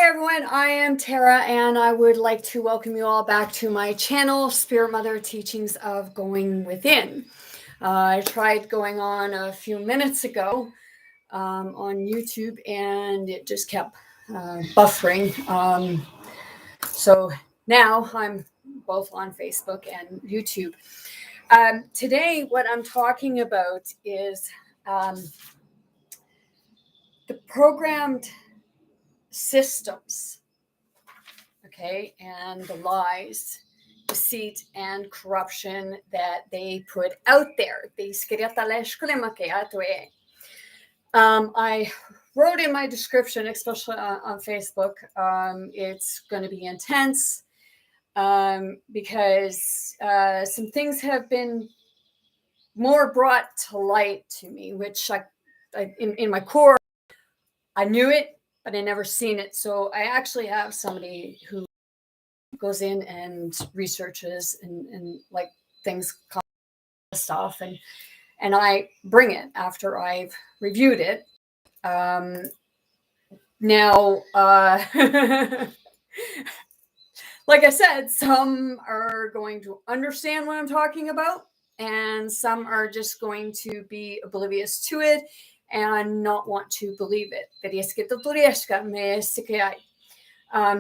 everyone, I am Tara and I would like to welcome you all back to my channel, Spirit Mother Teachings of Going Within. I tried going on a few minutes ago on YouTube and it just kept buffering. So now I'm both on Facebook and YouTube. Today, what I'm talking about is the programmed systems, okay, and the lies, deceit, and corruption that they put out there. I wrote in my description, especially on Facebook, it's going to be intense because some things have been more brought to light to me, which in my core, I knew it, but I never seen it. So I actually have somebody who goes in and researches and like things, stuff, and I bring it after I've reviewed it. Now, like I said, some are going to understand what I'm talking about, and some are just going to be oblivious to it and not want to believe it.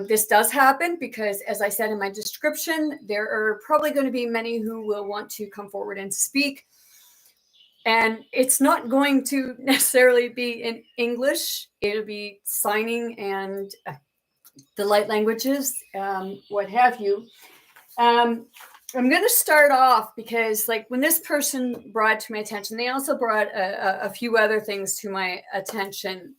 This does happen because, as I said in my description, there are probably going to be many who will want to come forward and speak. And it's not going to necessarily be in English. It'll be signing and the light languages, what have you. I'm going to start off because, like, when this person brought to my attention, they also brought a few other things to my attention.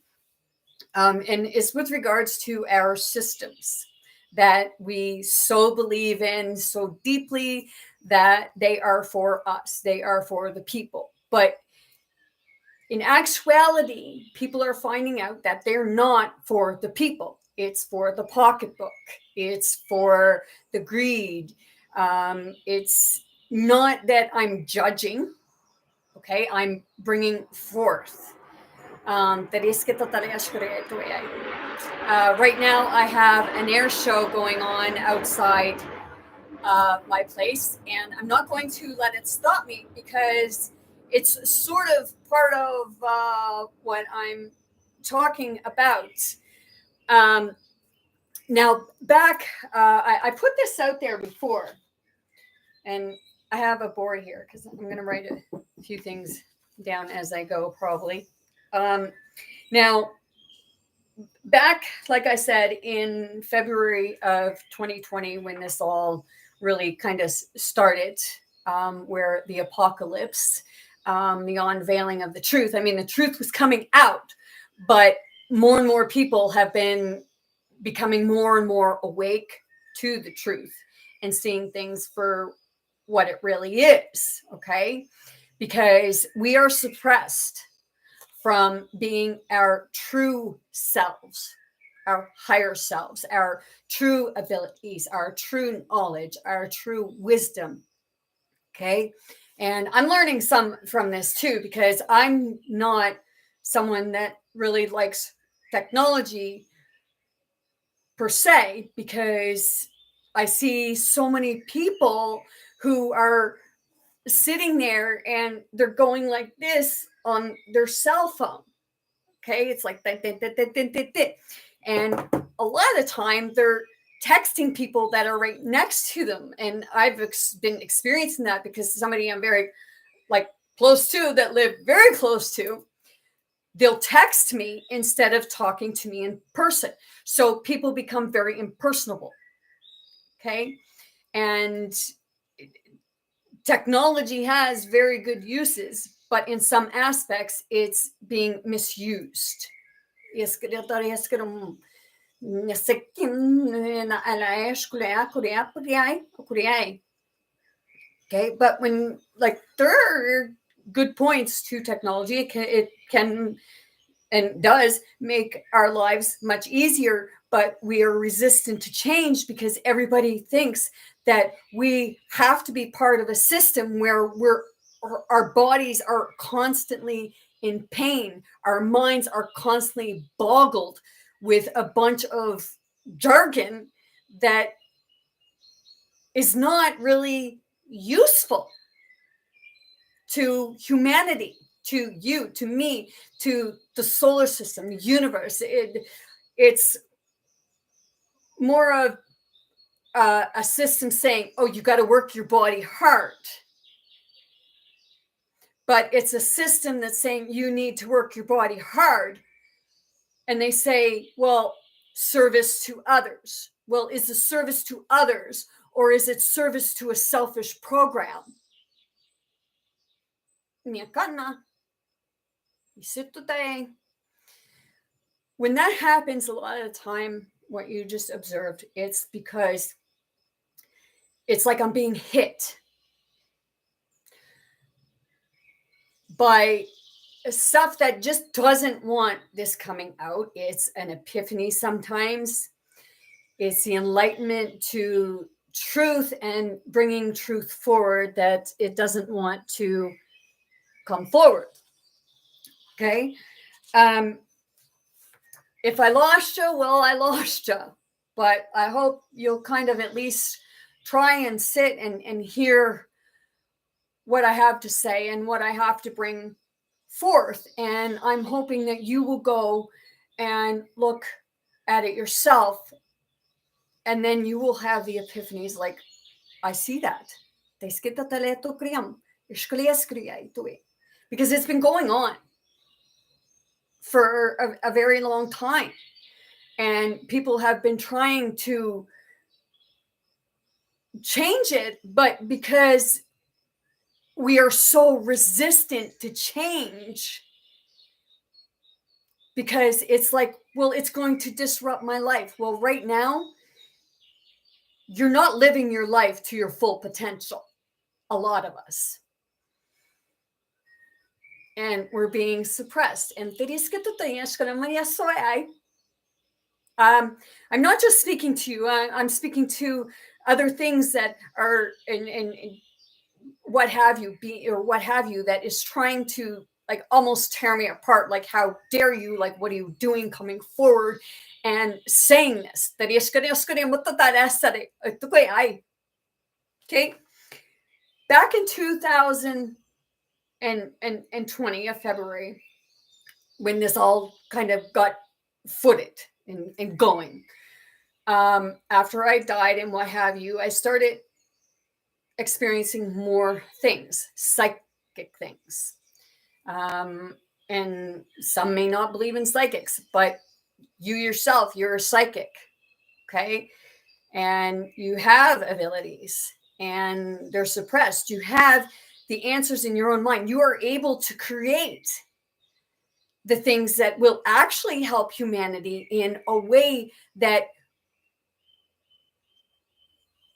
And it's with regards to our systems that we so believe in so deeply that they are for us, they are for the people. But in actuality, people are finding out that they're not for the people. It's for the pocketbook. It's for the greed. It's not that I'm judging, okay? I'm bringing forth. Right now, I have an air show going on outside my place, and I'm not going to let it stop me because it's sort of part of what I'm talking about. Now, back, I put this out there before, and I have a board here because I'm going to write a few things down as I go, probably. Now, back, like I said, in February of 2020, when this all really kind of started, where the apocalypse, the unveiling of the truth. I mean, the truth was coming out, but more and more people have been becoming more and more awake to the truth and seeing things for what it really is, okay? Because we are suppressed from being our true selves, our higher selves, our true abilities, our true knowledge, our true wisdom, okay? And I'm learning some from this too, because I'm not someone that really likes technology per se, because I see so many people who are sitting there and they're going like this on their cell phone. Okay, it's like that. And a lot of the time they're texting people that are right next to them. And I've been experiencing that because somebody I'm very like close to, that live very close to, they'll text me instead of talking to me in person. So people become very impersonable. Okay. And technology has very good uses, but in some aspects it's being misused. Okay, but when, like, there are good points to technology. It can and does make our lives much easier, but we are resistant to change because everybody thinks that we have to be part of a system where our bodies are constantly in pain, our minds are constantly boggled with a bunch of jargon that is not really useful to humanity, to you, to me, to the solar system, the universe. It's more of a system saying, oh, you got to work your body hard. But it's a system that's saying you need to work your body hard. And they say, well, service to others. Well, is it service to others, or is it service to a selfish program? When that happens, a lot of the time, what you just observed, it's because it's like I'm being hit by stuff that just doesn't want this coming out. It's an epiphany sometimes. It's the enlightenment to truth and bringing truth forward that it doesn't want to come forward. Okay. If I lost you, well, I lost you. But I hope you'll kind of at least try and sit and hear what I have to say and what I have to bring forth. And I'm hoping that you will go and look at it yourself. And then you will have the epiphanies like, I see that. Because it's been going on for a very long time. And people have been trying to change it, but because we are so resistant to change, because it's like, well, it's going to disrupt my life. Well, right now, you're not living your life to your full potential, a lot of us. And we're being suppressed. And I'm not just speaking to you, I'm speaking to other things that are in what have you, that is trying to like almost tear me apart. Like, how dare you? Like, what are you doing coming forward and saying this? Okay. Back in 2020 of February, when this all kind of got footed and going, after I died and what have you, I started experiencing more things, psychic things. And some may not believe in psychics, but you yourself, you're a psychic, okay? And you have abilities and they're suppressed. You have the answers in your own mind. You are able to create the things that will actually help humanity in a way that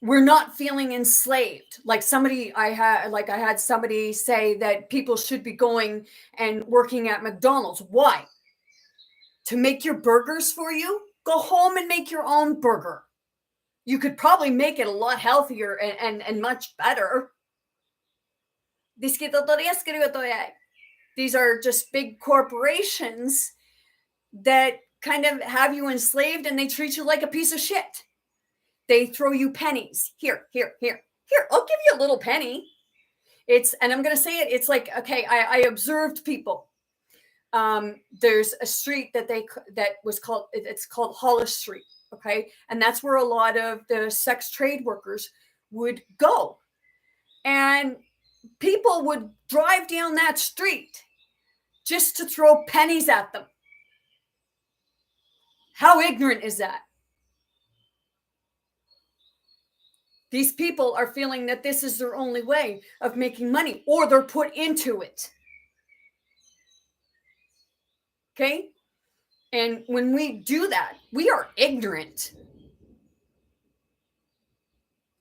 we're not feeling enslaved. Like I had somebody say that people should be going and working at McDonald's. Why? To make your burgers for you? Go home and make your own burger. You could probably make it a lot healthier and much better. These are just big corporations that kind of have you enslaved, and they treat you like a piece of shit. They throw you pennies. Here, I'll give you a little penny. And I'm going to say it. It's like, okay, I observed people. There's a street it's called Hollis Street. Okay. And that's where a lot of the sex trade workers would go. And people would drive down that street just to throw pennies at them. How ignorant is that? These people are feeling that this is their only way of making money, or they're put into it. Okay? And when we do that, we are ignorant.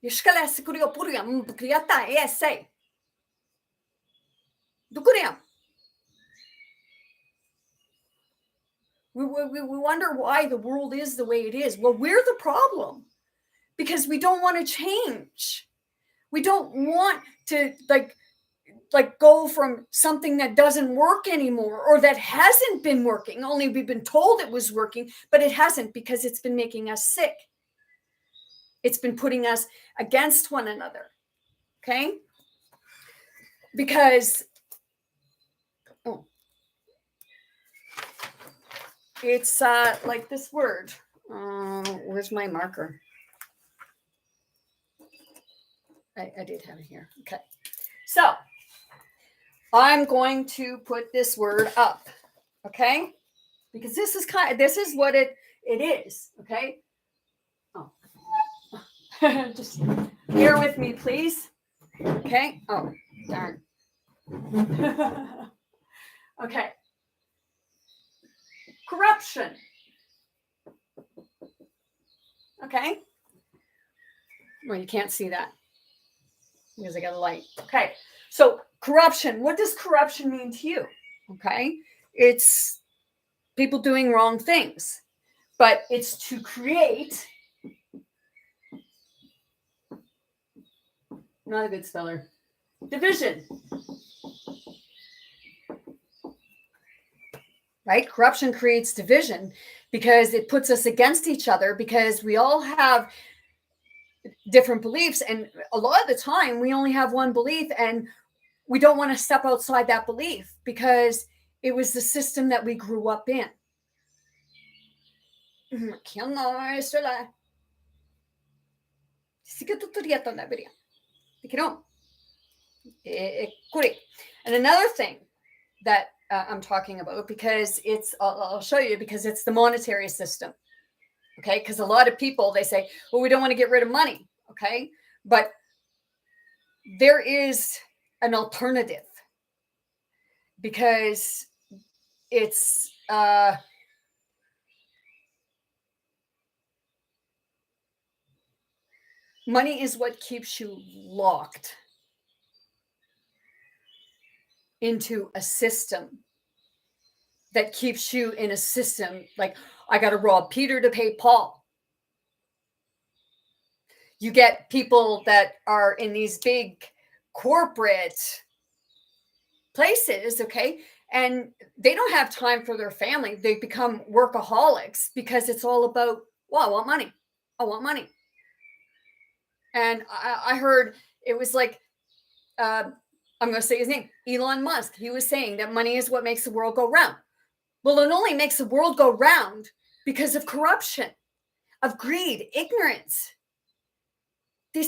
We wonder why the world is the way it is. Well, we're the problem, because we don't want to change. We don't want to like go from something that doesn't work anymore or that hasn't been working. Only we've been told it was working, but it hasn't because it's been making us sick. It's been putting us against one another. Okay? Because it's like this word. Where's my marker? I did have it here. Okay. So I'm going to put this word up. Okay? Because this is what it is. Okay? Oh. Just bear with me, please. Okay? Oh, darn. Okay. Corruption. Okay? Well, you can't see that because I got a light. Okay. So corruption. What does corruption mean to you? Okay. It's people doing wrong things, but it's to create. Not a good speller. Division. Right? Corruption creates division because it puts us against each other because we all have different beliefs. And a lot of the time we only have one belief and we don't want to step outside that belief because it was the system that we grew up in. And another thing that I'm talking about, because I'll show you, because it's the monetary system. Okay. Because a lot of people, they say, well, we don't want to get rid of money. Okay. But there is an alternative because it's, money is what keeps you locked into a system that keeps you in a system. Like, I got to rob Peter to pay Paul. You get people that are in these big corporate places, okay, and they don't have time for their family. They become workaholics because it's all about, well, I want money. I want money. And I heard it was like, I'm going to say his name, Elon Musk. He was saying that money is what makes the world go round. Well, it only makes the world go round because of corruption, of greed, ignorance. I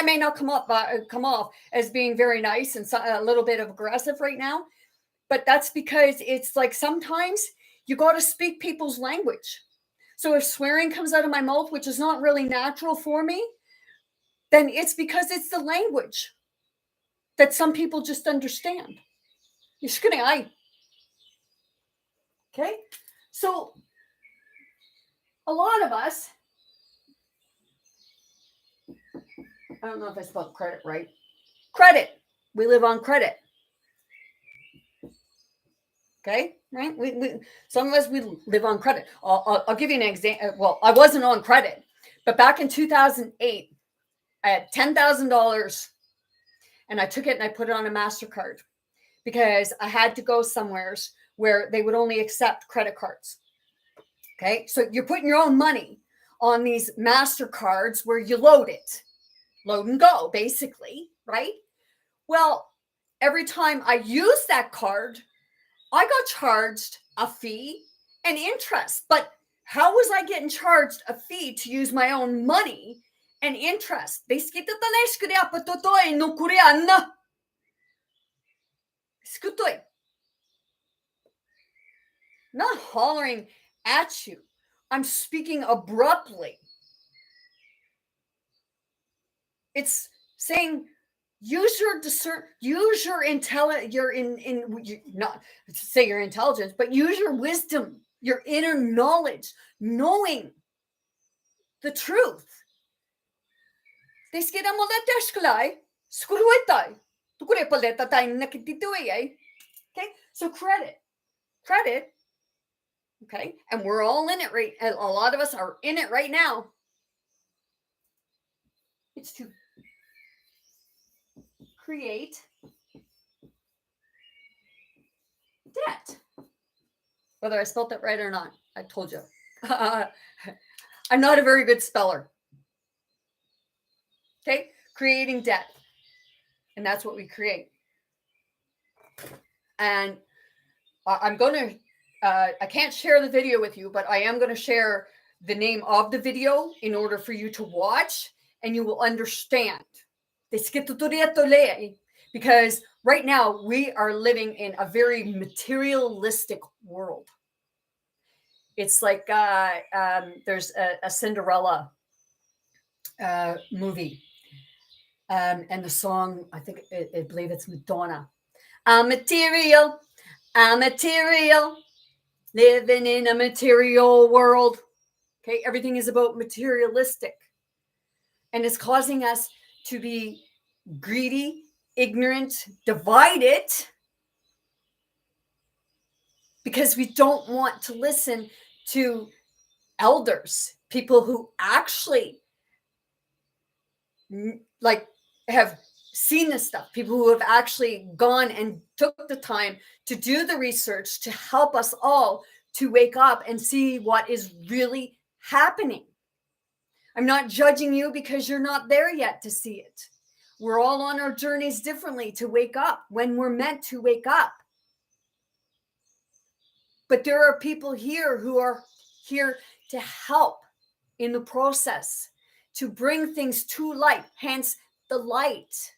may not come off as being very nice and a little bit of aggressive right now, but that's because it's like sometimes you got to speak people's language. So if swearing comes out of my mouth, which is not really natural for me, then it's because it's the language that some people just understand. Okay? So a lot of us, I don't know if I spelled credit right. Credit. We live on credit. Okay, right? We some of us, we live on credit. I'll give you an example. Well, I wasn't on credit, but back in 2008, I had $10,000 and I took it and I put it on a MasterCard because I had to go somewhere where they would only accept credit cards. Okay, so you're putting your own money on these MasterCards where you load and go, basically, right? Well, every time I use that card, I got charged a fee and interest. But how was I getting charged a fee to use my own money and interest? Not hollering at you. I'm speaking abruptly. It's saying, use your intelligence, not to say your intelligence, but use your wisdom, your inner knowledge, knowing the truth. Okay, so credit Okay. And we're all in it, right? A lot of us are in it right now. It's to create debt. Whether I spelt that right or not, I told you. I'm not a very good speller. Okay. Creating debt. And that's what we create. And I'm going to, I can't share the video with you, but I am going to share the name of the video in order for you to watch, and you will understand. Because right now we are living in a very materialistic world. It's like there's a Cinderella movie. And the song, I believe it's Madonna. I'm material, living in a material world. Okay, everything is about materialistic. And it's causing us to be greedy, ignorant, divided, because we don't want to listen to elders, people who actually like have seen this stuff, people who have actually gone and took the time to do the research to help us all to wake up and see what is really happening. I'm not judging you because you're not there yet to see it. We're all on our journeys differently to wake up when we're meant to wake up. But there are people here who are here to help in the process, to bring things to light, hence the light.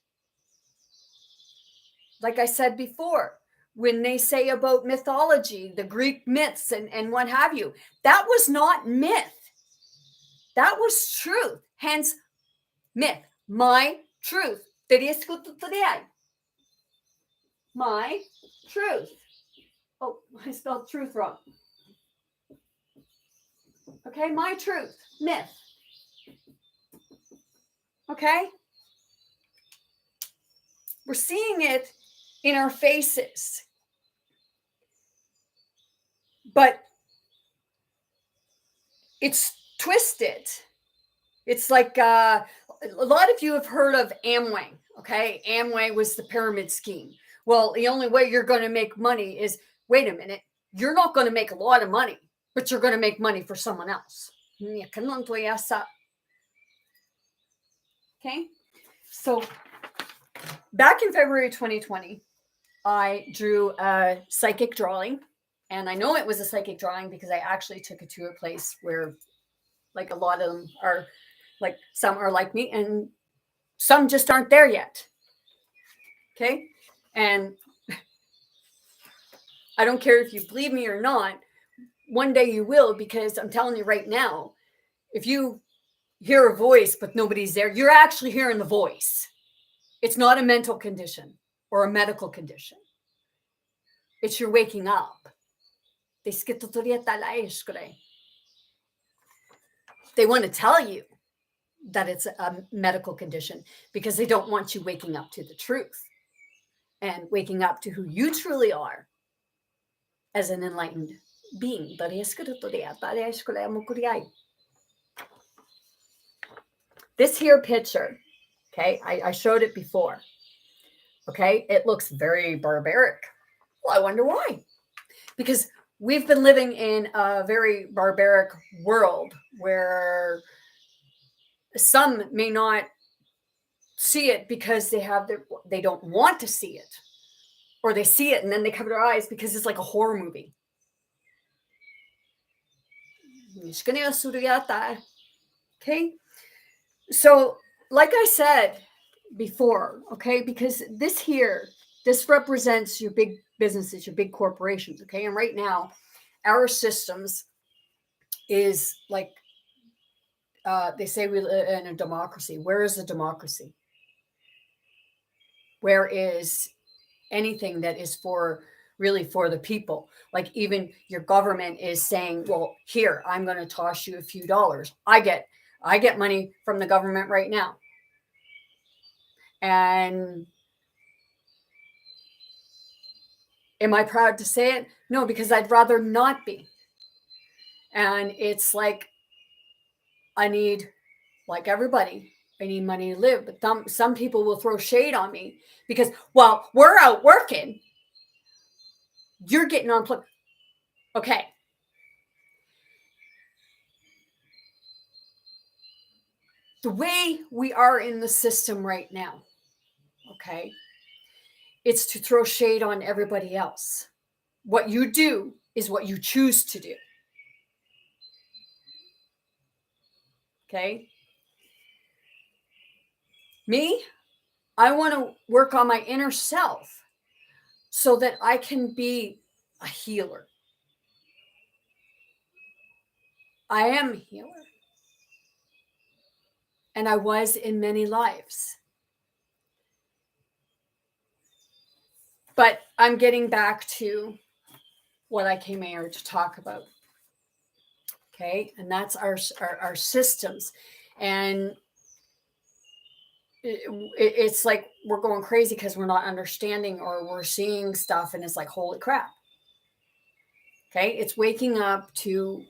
Like I said before, when they say about mythology, the Greek myths and what have you, that was not myth. That was truth, hence myth. My truth. My truth. Oh, I spelled truth wrong. Okay, my truth, myth. Okay? We're seeing it in our faces. But it's twisted. It's like a lot of you have heard of Amway. Okay, Amway was the pyramid scheme. Well, the only way you're going to make money is, wait a minute, you're not going to make a lot of money, but you're going to make money for someone else. Okay, so back in February 2020, I drew a psychic drawing, and I know it was a psychic drawing because I actually took it to a place where, like, a lot of them are, like, some are like me and some just aren't there yet. Okay. And I don't care if you believe me or not, one day you will, because I'm telling you right now, if you hear a voice but nobody's there, you're actually hearing the voice. It's not a mental condition or a medical condition. It's your waking up. They want to tell you that it's a medical condition because they don't want you waking up to the truth and waking up to who you truly are as an enlightened being. This here picture, okay, I showed it before. Okay, it looks very barbaric. Well, I wonder why. Because we've been living in a very barbaric world where some may not see it because they don't want to see it, or they see it and then they cover their eyes because it's like a horror movie. Okay, so like I said before, okay, because this represents your big businesses, your big corporations, okay, and right now our systems is like they say we live in a democracy. Where is the democracy? Where is anything that is really for the people? Like, even your government is saying, well, here, I'm going to toss you a few dollars. I get money from the government right now. And am I proud to say it? No, because I'd rather not be. And it's like, I need, like everybody, I need money to live. But some people will throw shade on me because, well, we're out working. You're getting unemployed. Okay. The way we are in the system right now, okay, it's to throw shade on everybody else. What you do is what you choose to do. Okay. Me, I want to work on my inner self so that I can be a healer. I am a healer. And I was in many lives. But I'm getting back to what I came here to talk about. Okay. And that's our systems. And it's like we're going crazy because we're not understanding, or we're seeing stuff and it's like, holy crap. Okay. It's waking up to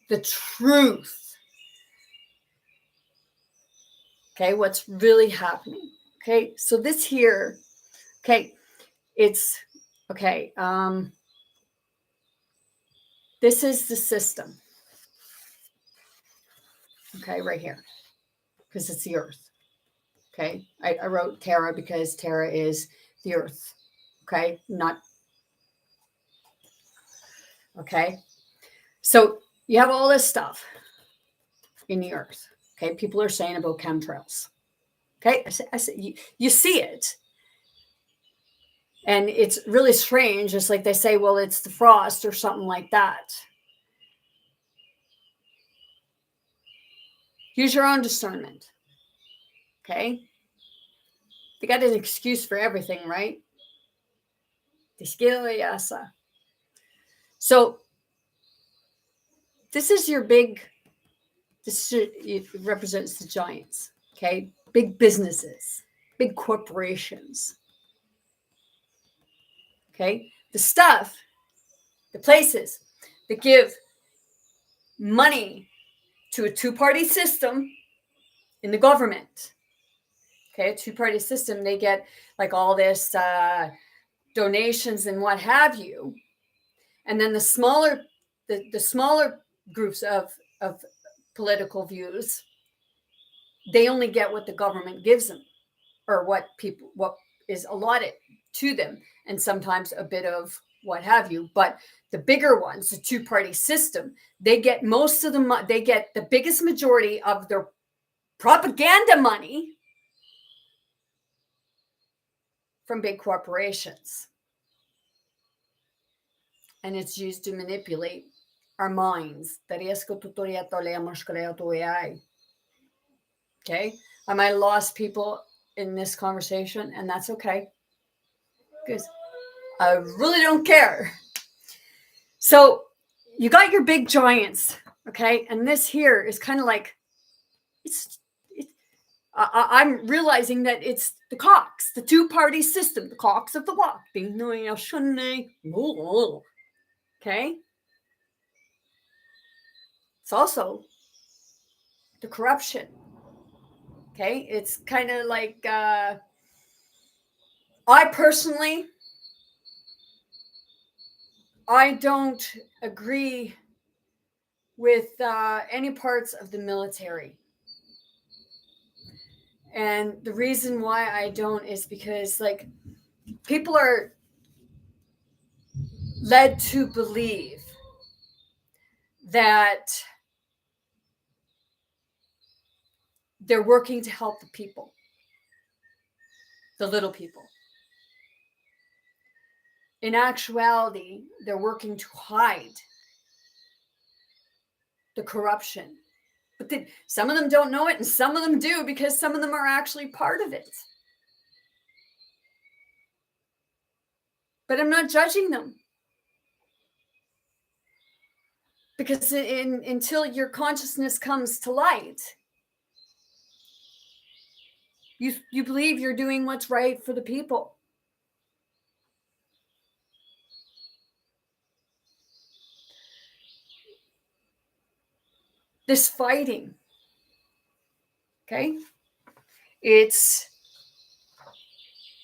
the truth. Okay. What's really happening. Okay. So this here, okay, it's okay. This is the system. Okay. Right here. Because it's the earth. Okay. I wrote Terra because Terra is the earth. Okay. Not. Okay. So you have all this stuff in the earth. Okay. People are saying about chemtrails. Okay. I said, you see it. And it's really strange. It's like they say, well, it's the frost or something like that. Use your own discernment. Okay. They got an excuse for everything, right? So this is your big, it represents the giants. Okay. Big businesses, big corporations. Okay. The stuff, the places that give money to a two-party system in the government. Okay, a two-party system, they get like all this donations and what have you. And then the smaller groups of political views, they only get what the government gives them, or what is allotted to them, and sometimes a bit of what have you. But the bigger ones, the two-party system, they get most of the they get the biggest majority of their propaganda money from big corporations. And it's used to manipulate our minds. Okay? I might have lost people in this conversation, and that's okay. Because I really don't care. So you got your big giants, okay? And this here is kind of like, I'm realizing that it's the cocks, the two-party system, the cocks of the walk. Okay? It's also the corruption. Okay? It's kind of like, I personally, I don't agree with any parts of the military. And the reason why I don't is because, like, people are led to believe that they're working to help the people, the little people. In actuality, they're working to hide the corruption. But some of them don't know it, and some of them do, because some of them are actually part of it. But I'm not judging them. Because until your consciousness comes to light, you believe you're doing what's right for the people. this fighting. Okay? It's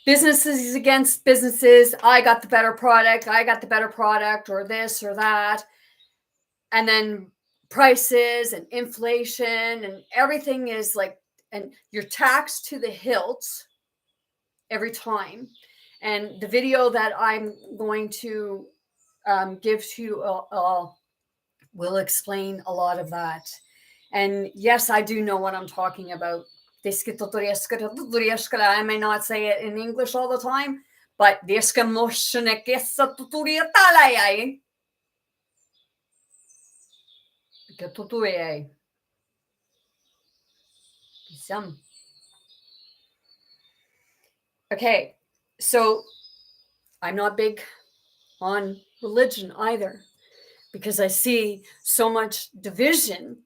businesses against businesses. I got the better product. Or this or that. And then prices and inflation and everything is like, and you're taxed to the hilt every time. And the video that I'm going to give to you will explain a lot of that. And yes, I do know what I'm talking about. I may not say it in English all the time, but okay, so I'm not big on religion either, because I see so much division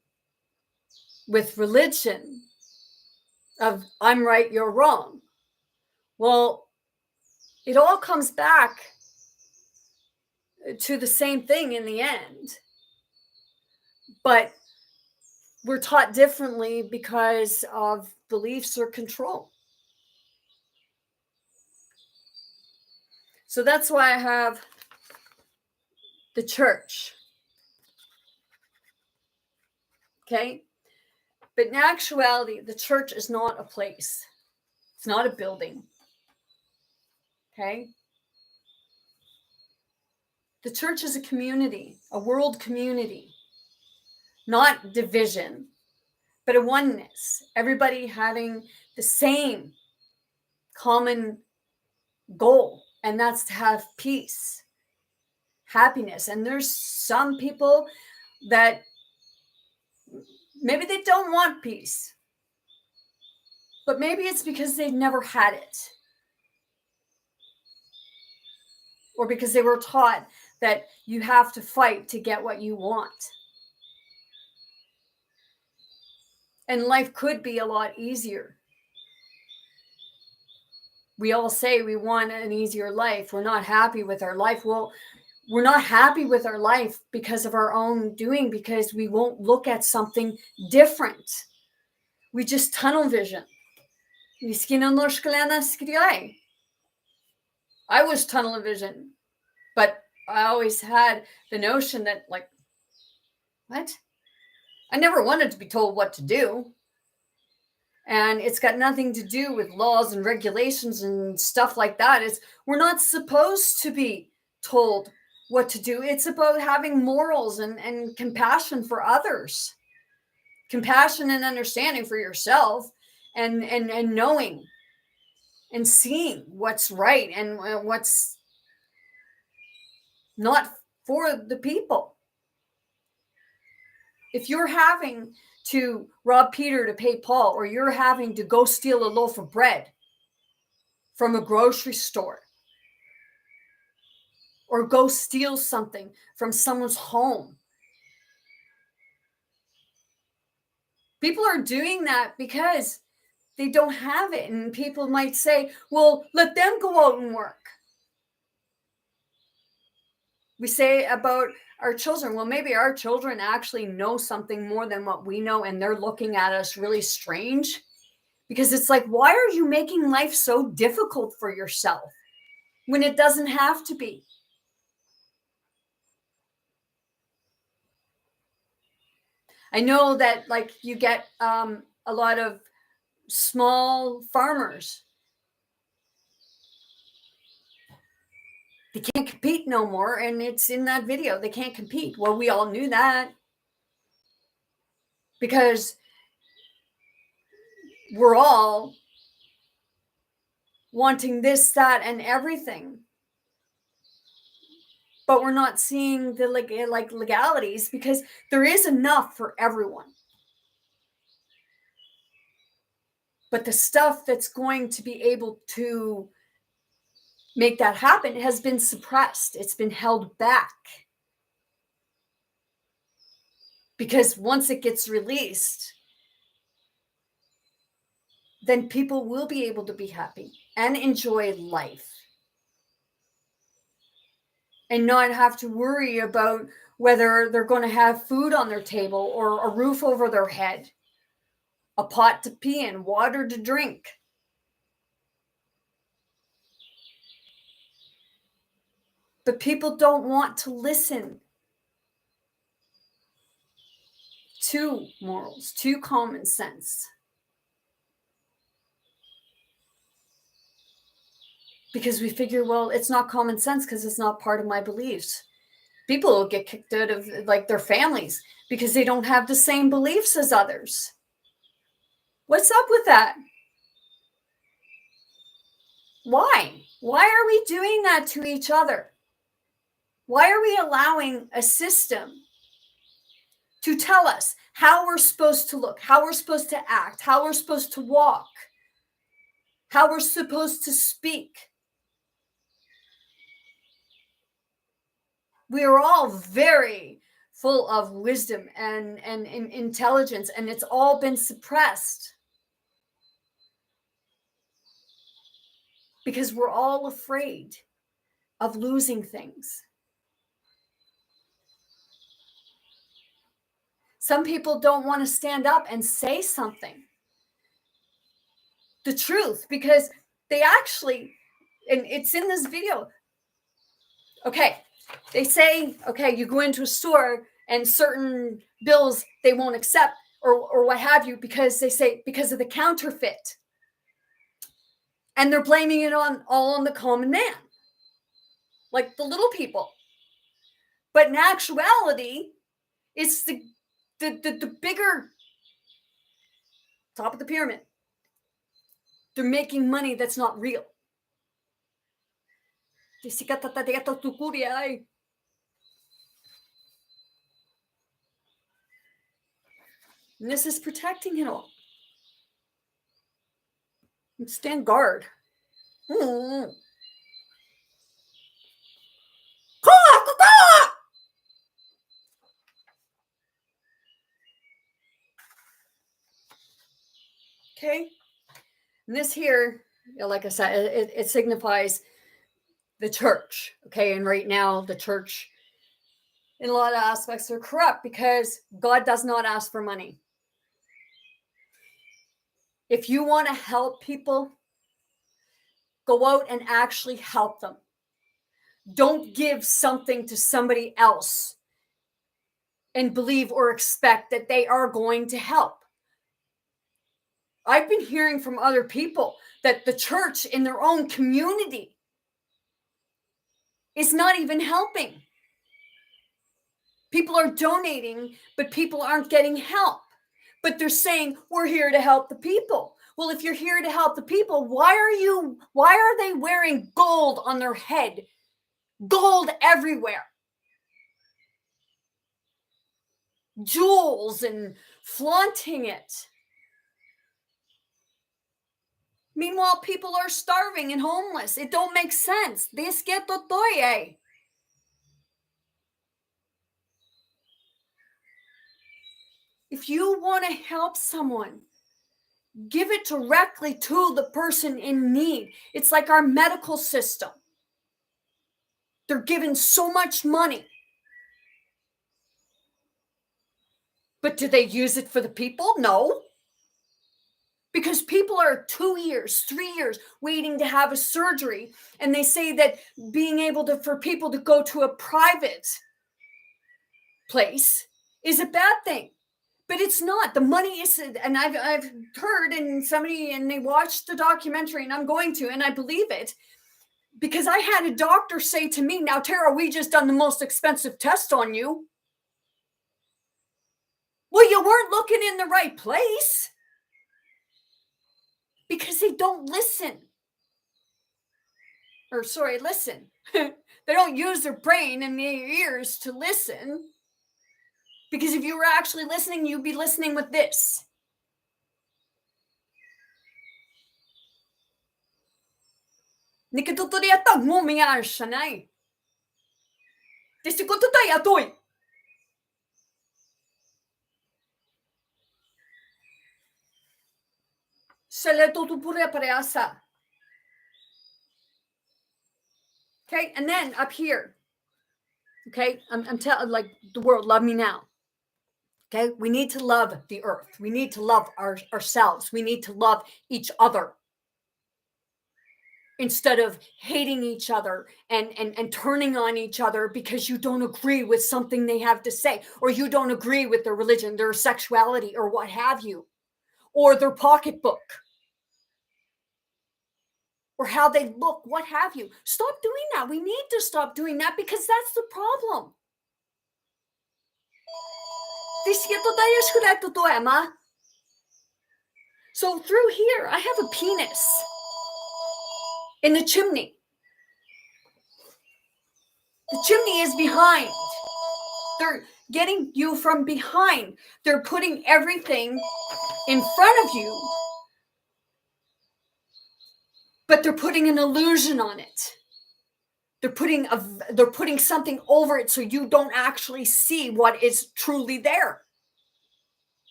with religion of I'm right, you're wrong. Well, it all comes back to the same thing in the end. But we're taught differently because of beliefs or control. So that's why I have the church. Okay? But in actuality, the church is not a place. It's not a building. Okay? The church is a community, a world community, not division, but a oneness. Everybody having the same common goal, and that's to have peace, happiness. And there's some people that maybe they don't want peace, but maybe it's because they've never had it, or because they were taught that you have to fight to get what you want. And life could be a lot easier. We all say we want an easier life. We're not happy with our life. Well, we're not happy with our life because of our own doing, because we won't look at something different. We just tunnel vision. I was tunnel vision, but I always had the notion that, like, what? I never wanted to be told what to do. And it's got nothing to do with laws and regulations and stuff like that. We're not supposed to be told what to do. It's about having morals and compassion for others, compassion and understanding for yourself, and knowing and seeing what's right and what's not for the people. If you're having to rob Peter to pay Paul, or you're having to go steal a loaf of bread from a grocery store, or go steal something from someone's home, people are doing that because they don't have it. And people might say, well, let them go out and work. We say about our children, well, maybe our children actually know something more than what we know, and they're looking at us really strange, because it's like, why are you making life so difficult for yourself when it doesn't have to be? I know that, like, you get a lot of small farmers. They can't compete no more, and it's in that video. They can't compete. Well, we all knew that, because we're all wanting this, that, and everything, but we're not seeing the legalities, because there is enough for everyone. But the stuff that's going to be able to make that happen has been suppressed. It's been held back. Because once it gets released, then people will be able to be happy and enjoy life, and not have to worry about whether they're going to have food on their table or a roof over their head, a pot to pee in, water to drink. But people don't want to listen to morals, to common sense. Because we figure, well, it's not common sense because it's not part of my beliefs. People will get kicked out of like their families because they don't have the same beliefs as others. What's up with that? Why? Why are we doing that to each other? Why are we allowing a system to tell us how we're supposed to look, how we're supposed to act, how we're supposed to walk, how we're supposed to speak? We are all very full of wisdom and intelligence, and it's all been suppressed because we're all afraid of losing things. Some people don't want to stand up and say something, the truth, because they actually, and it's in this video. Okay, they say, okay, you go into a store and certain bills they won't accept or what have you because they say because of the counterfeit. And they're blaming it all on the common man, like the little people. But in actuality, it's the bigger top of the pyramid. They're making money that's not real. And this is protecting it all. Stand guard. Okay. And this here, like I said, it signifies the church. Okay. And right now, the church, in a lot of aspects, are corrupt because God does not ask for money. If you want to help people, go out and actually help them. Don't give something to somebody else and believe or expect that they are going to help. I've been hearing from other people that the church in their own community is not even helping. People are donating, but people aren't getting help. But they're saying, we're here to help the people. Well, if you're here to help the people, why are they wearing gold on their head? Gold everywhere. Jewels and flaunting it. Meanwhile, people are starving and homeless. It don't make sense. If you want to help someone, give it directly to the person in need. It's like our medical system. They're given so much money. But do they use it for the people? No. Because people are 2 years, 3 years waiting to have a surgery. And they say that being able to, for people to go to a private place is a bad thing. But it's not. The money is, and I've heard and they watched the documentary, and I'm going to, and I believe it. Because I had a doctor say to me, now, Tara, we just done the most expensive test on you. Well, you weren't looking in the right place. Because they don't listen. Listen. They don't use their brain and their ears to listen. Because if you were actually listening, you'd be listening with this. Okay, and then up here, Okay, I'm telling, like, the world, love me now. Okay, we need to love the earth. We need to love ourselves. We need to love each other instead of hating each other and turning on each other because you don't agree with something they have to say, or you don't agree with their religion, their sexuality, or what have you, or their pocketbook, or how they look, what have you. Stop doing that. We need to stop doing that because that's the problem. So through here, I have a penis in the chimney. The chimney is behind. They're getting you from behind. They're putting everything in front of you, but they're putting an illusion on it. They're putting something over it so you don't actually see what is truly there.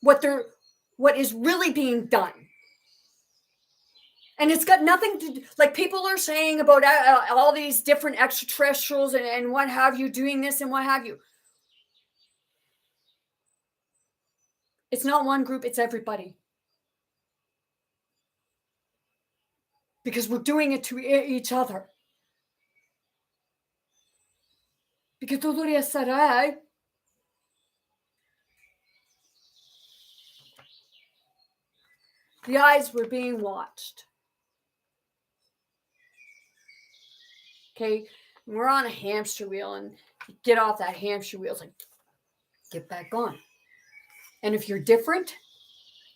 What is really being done. And it's got nothing to do, like people are saying about all these different extraterrestrials and what have you doing this and what have you. It's not one group, it's everybody. Because we're doing it to each other. Because the eyes were being watched. Okay, we're on a hamster wheel, and you get off that hamster wheel, it's like, get back on. And if you're different,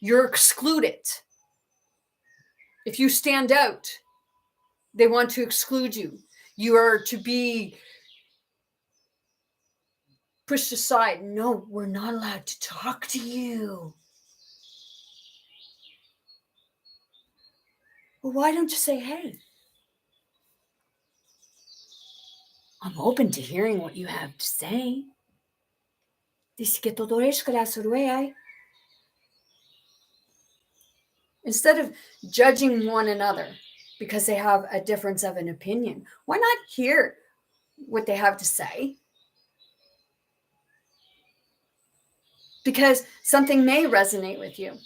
you're excluded. If you stand out, they want to exclude you. You are to be pushed aside. No, we're not allowed to talk to you. Well, why don't you say, hey, I'm open to hearing what you have to say. Instead of judging one another because they have a difference of an opinion, why not hear what they have to say? Because something may resonate with you.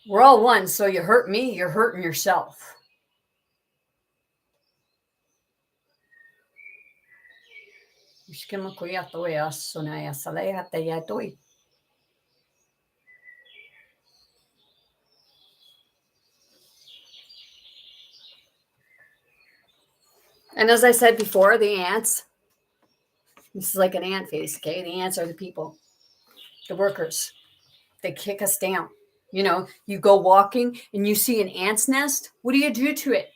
We're all one, so you hurt me, you're hurting yourself. And as I said before, the ants, this is like an ant face, okay? The ants are the people, the workers. They kick us down. You know, you go walking and you see an ant's nest. What do you do to it?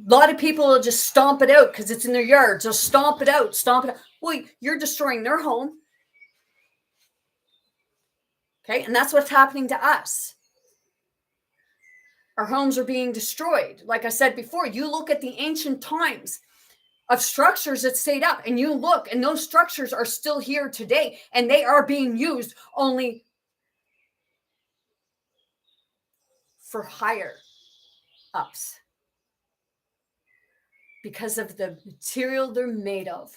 A lot of people will just stomp it out because it's in their yard. Just stomp it out, stomp it out. Well, you're destroying their home. Okay, and that's what's happening to us. Our homes are being destroyed. Like I said before, you look at the ancient times of structures that stayed up, and you look, and those structures are still here today, and they are being used only for higher ups because of the material they're made of.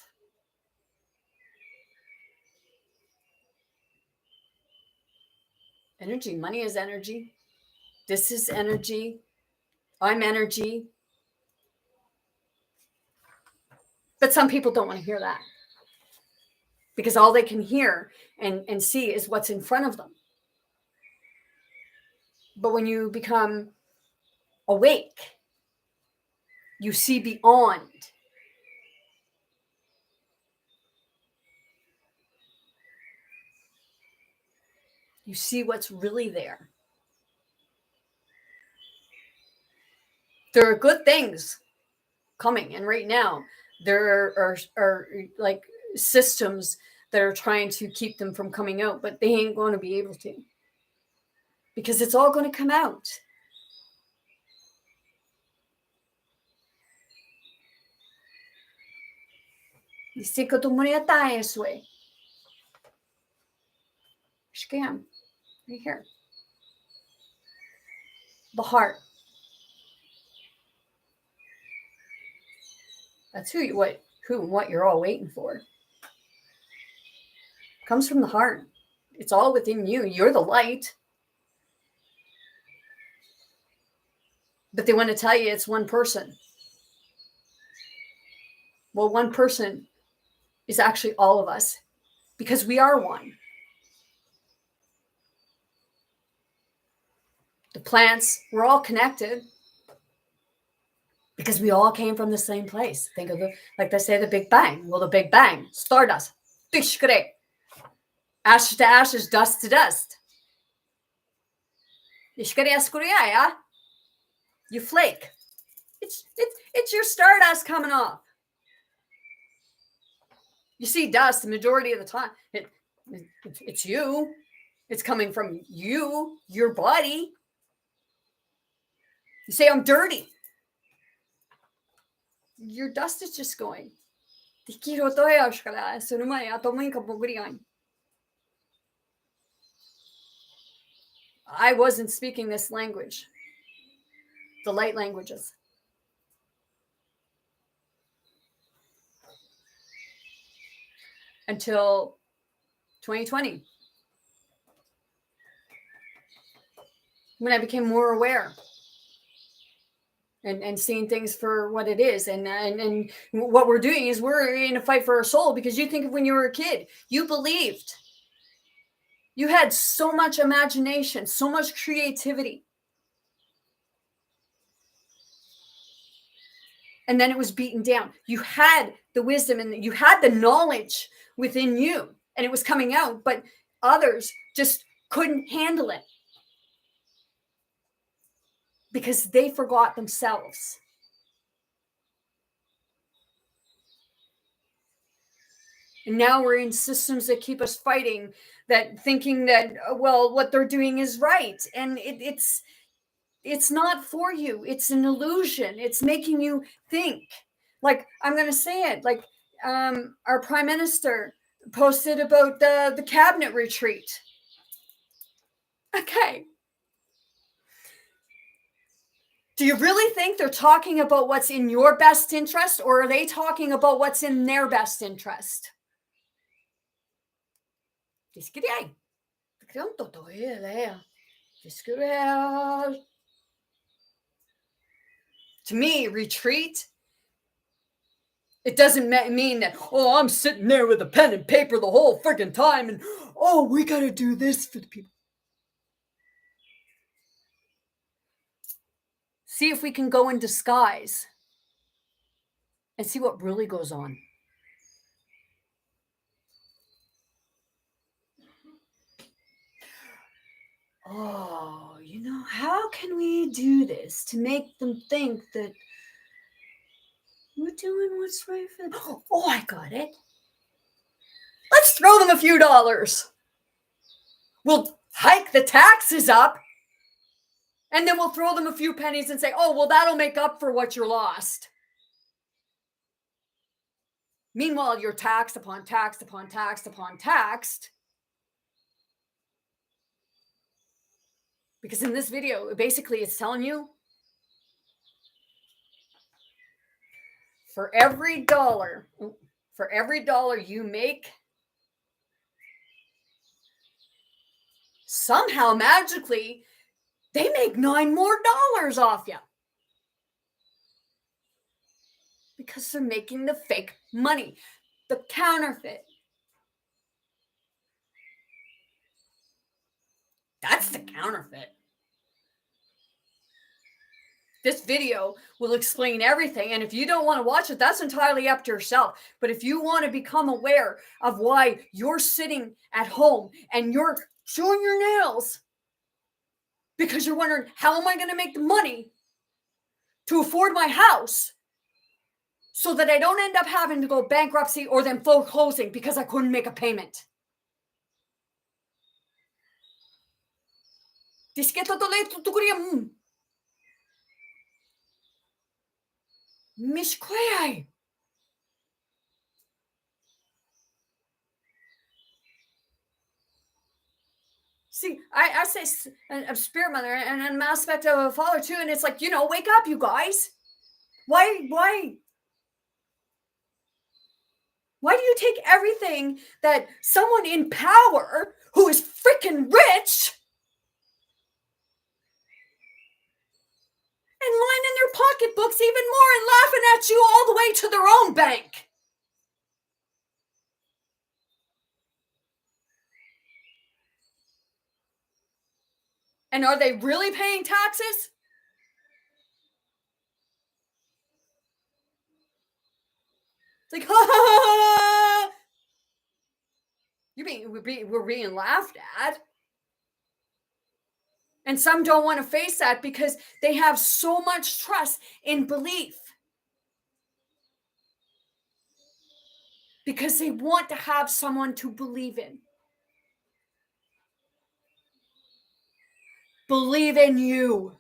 Energy, money is energy. This is energy. I'm energy. But some people don't want to hear that because all they can hear and see is what's in front of them. But when you become awake, you see beyond. You see what's really there. There are good things coming, and right now there are like systems that are trying to keep them from coming out, but they ain't going to be able to because it's all going to come out. Scam. Right here. The heart. That's who and what you're all waiting for. It comes from the heart. It's all within you. You're the light. But they want to tell you it's one person. Well, one person is actually all of us because we are one. The plants, we're all connected because we all came from the same place. Think of it like they say the Big Bang. Well, the Big Bang, stardust, ashes to ashes, dust to dust. You flake. It's your stardust coming off. You see dust the majority of the time. It's you. It's coming from you, your body. You say, I'm dirty. Your dust is just going. I wasn't speaking this language. The light languages. Until 2020. When I became more aware. And seeing things for what it is. And what we're doing is we're in a fight for our soul, because you think of when you were a kid, you believed. You had so much imagination, so much creativity. And then it was beaten down. You had the wisdom and you had the knowledge within you, and it was coming out, but others just couldn't handle it. Because they forgot themselves. And now we're in systems that keep us fighting, that thinking that, well, what they're doing is right. And it's not for you. It's an illusion. It's making you think. Like, I'm going to say it, like our prime minister posted about the cabinet retreat. Okay. Do you really think they're talking about what's in your best interest, or are they talking about what's in their best interest? To me, retreat, it doesn't mean that, oh, I'm sitting there with a pen and paper the whole freaking time and, oh, we got to do this for the people. See if we can go in disguise and see what really goes on. Oh, how can we do this to make them think that we're doing what's right for them? Oh, I got it. Let's throw them a few dollars. We'll hike the taxes up. And then we'll throw them a few pennies and say, oh, well, that'll make up for what you lost. Meanwhile, you're taxed upon taxed upon taxed upon taxed. Because in this video, basically it's telling you, for every dollar you make, somehow magically, they make $9 more off you. Because they're making the fake money, the counterfeit. That's the counterfeit. This video will explain everything. And if you don't want to watch it, that's entirely up to yourself. But if you want to become aware of why you're sitting at home and you're chewing your nails because you're wondering, how am I going to make the money to afford my house so that I don't end up having to go bankruptcy or then foreclosing because I couldn't make a payment? Mishkwayai. See, I say a spirit mother and an aspect of a father too, and it's like, wake up, you guys. Why do you take everything that someone in power who is freaking rich and lining their pocketbooks even more and laughing at you all the way to their own bank? And are they really paying taxes? It's like, we're being laughed at. And some don't want to face that because they have so much trust in belief. Because they want to have someone to believe in. Believe in you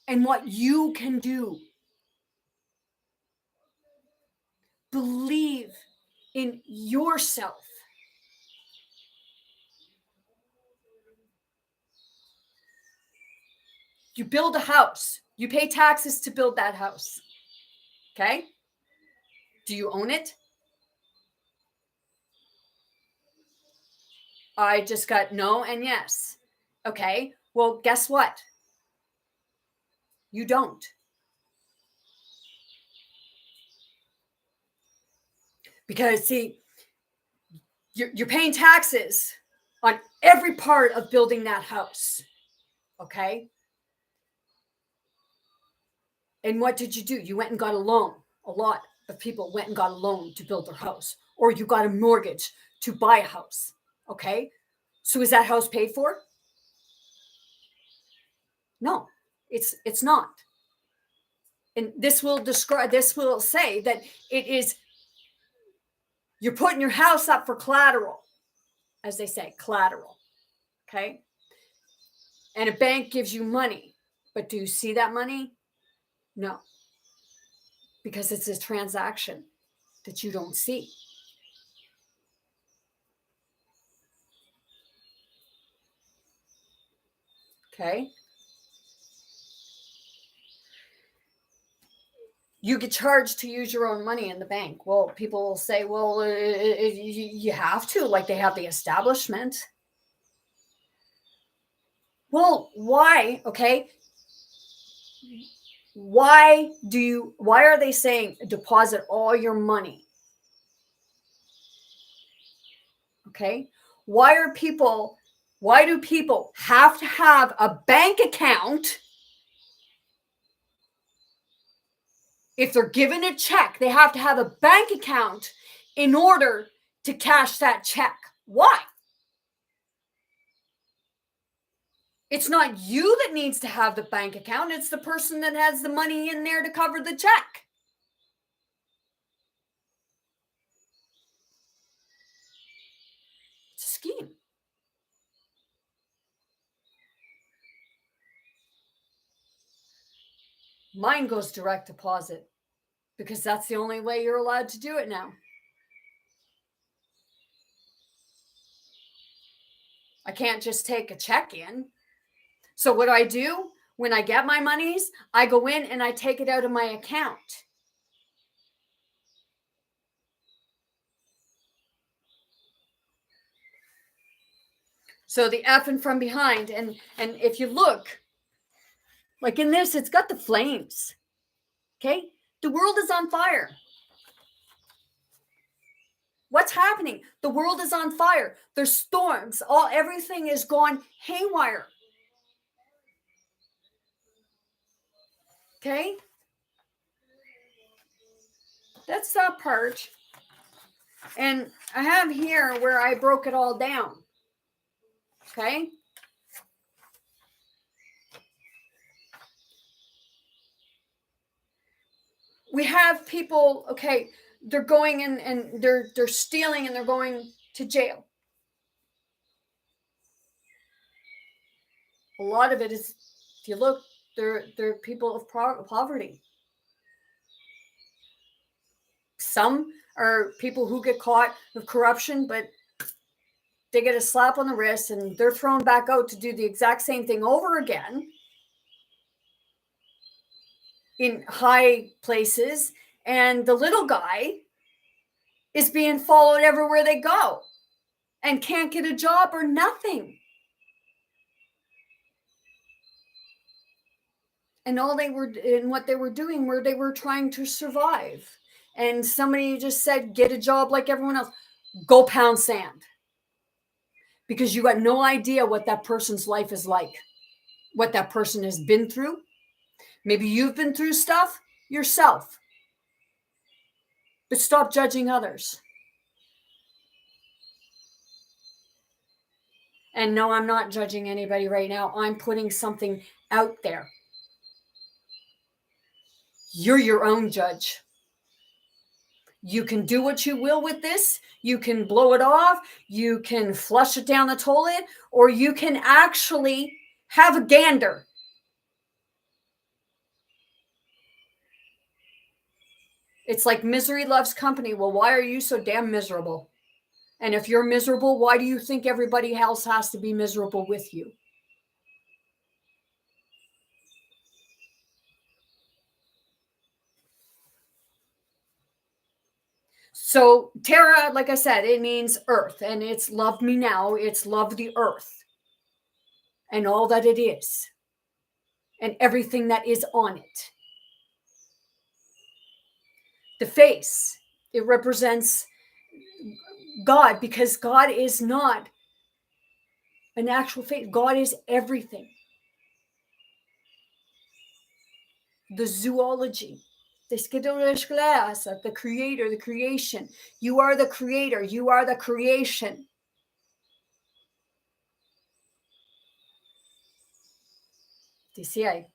and what you can do. Believe in yourself. You build a house. You pay taxes to build that house. Okay? Do you own it? I just got no and yes. Okay. Well, guess what? You don't. Because, see, you're paying taxes on every part of building that house. Okay? And what did you do? You went and got a loan. A lot of people went and got a loan to build their house, or you got a mortgage to buy a house. Okay? So is that house paid for? No, it's not. And this will say that it is, you're putting your house up for collateral, as they say, collateral. Okay? And a bank gives you money, but do you see that money? No. Because it's a transaction that you don't see. Okay? You get charged to use your own money in the bank. Well, people will say, well, you have to, like they have the establishment. Well, why? Okay. Why are they saying deposit all your money? Okay. Why do people have to have a bank account? If they're given a check, they have to have a bank account in order to cash that check. Why? It's not you that needs to have the bank account. It's the person that has the money in there to cover the check. It's a scheme. Mine goes direct deposit because that's the only way you're allowed to do it now. I can't just take a check in. So what I do when I get my monies, I go in and I take it out of my account. So the F and from behind, and if you look, like in this, it's got the flames. Okay? The world is on fire. What's happening? The world is on fire. There's storms. Everything is gone haywire. Okay? That's that part. And I have here where I broke it all down. Okay? We have people, okay, they're going in and they're stealing and they're going to jail. A lot of it is, if you look, they're people of poverty. Some are people who get caught with corruption, but they get a slap on the wrist and they're thrown back out to do the exact same thing over again in high places. And the little guy is being followed everywhere they go and can't get a job or nothing. And what they were doing were they were trying to survive. And somebody just said, get a job like everyone else. Go pound sand. Because you got no idea what that person's life is like, what that person has been through. Maybe you've been through stuff yourself. But stop judging others. And no, I'm not judging anybody right now. I'm putting something out there. You're your own judge. You can do what you will with this. You can blow it off. You can flush it down the toilet, or you can actually have a gander. It's like misery loves company. Well, why are you so damn miserable? And if you're miserable, why do you think everybody else has to be miserable with you? So Terra, like I said, it means earth, and it's love me now. It's love the earth and all that it is and everything that is on it. The face, it represents God, because God is not an actual face. God is everything. The zoology, the creator, the creation. You are the creator. You are the creation. DCI.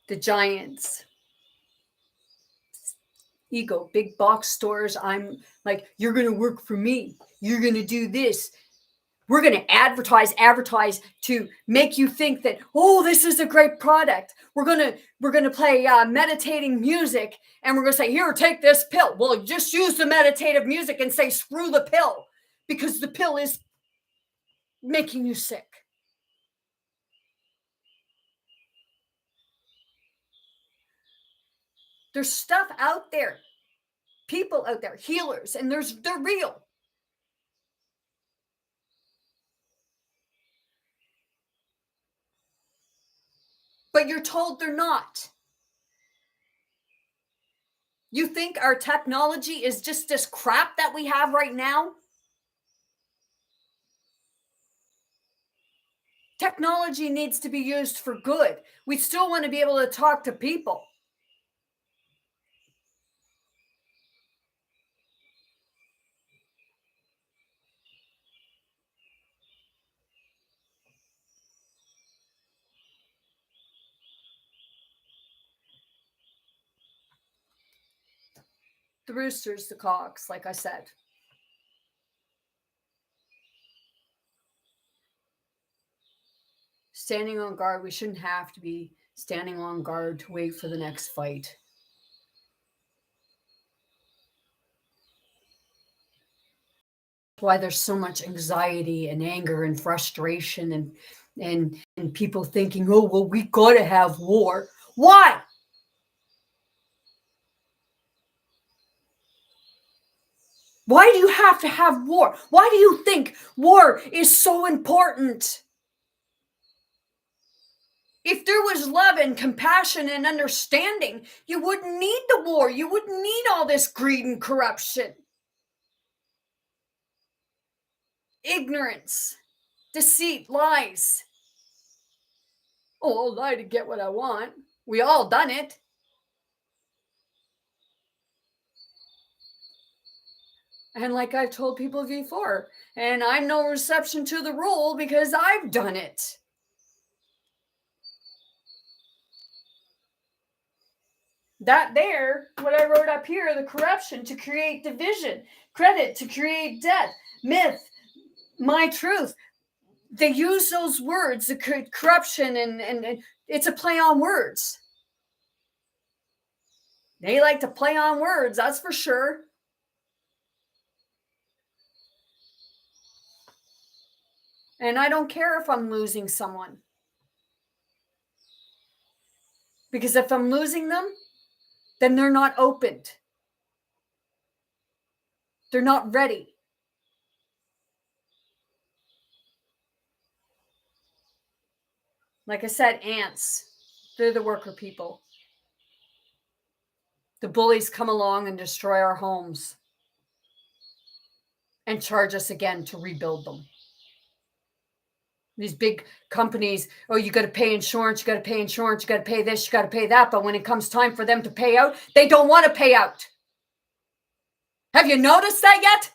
The giants. Ego, big box stores. I'm like, you're going to work for me. You're going to do this. We're going to advertise to make you think that, oh, this is a great product. We're going to play meditating music, and we're going to say, here, take this pill. Well, just use the meditative music and say, screw the pill, because the pill is making you sick. There's stuff out there, people out there, healers, and they're real. But you're told they're not. You think our technology is just this crap that we have right now? Technology needs to be used for good. We still want to be able to talk to people. The roosters, the cocks, like I said. Standing on guard, we shouldn't have to be standing on guard to wait for the next fight. Why there's so much anxiety and anger and frustration and people thinking, oh, well, we gotta have war. Why? Why do you have to have war? Why do you think war is so important? If there was love and compassion and understanding, you wouldn't need the war. You wouldn't need all this greed and corruption. Ignorance, deceit, lies. Oh, I'll lie to get what I want. We all done it. And like I've told people before, and I'm no exception to the rule because I've done it. That there, what I wrote up here, the corruption to create division, credit to create debt, myth, my truth. They use those words, the corruption, and it's a play on words. They like to play on words, that's for sure. And I don't care if I'm losing someone. Because if I'm losing them, then they're not opened. They're not ready. Like I said, ants, they're the worker people. The bullies come along and destroy our homes and charge us again to rebuild them. These big companies, oh, you got to pay insurance, you got to pay insurance, you got to pay this, you got to pay that. But when it comes time for them to pay out, they don't want to pay out. Have you noticed that yet?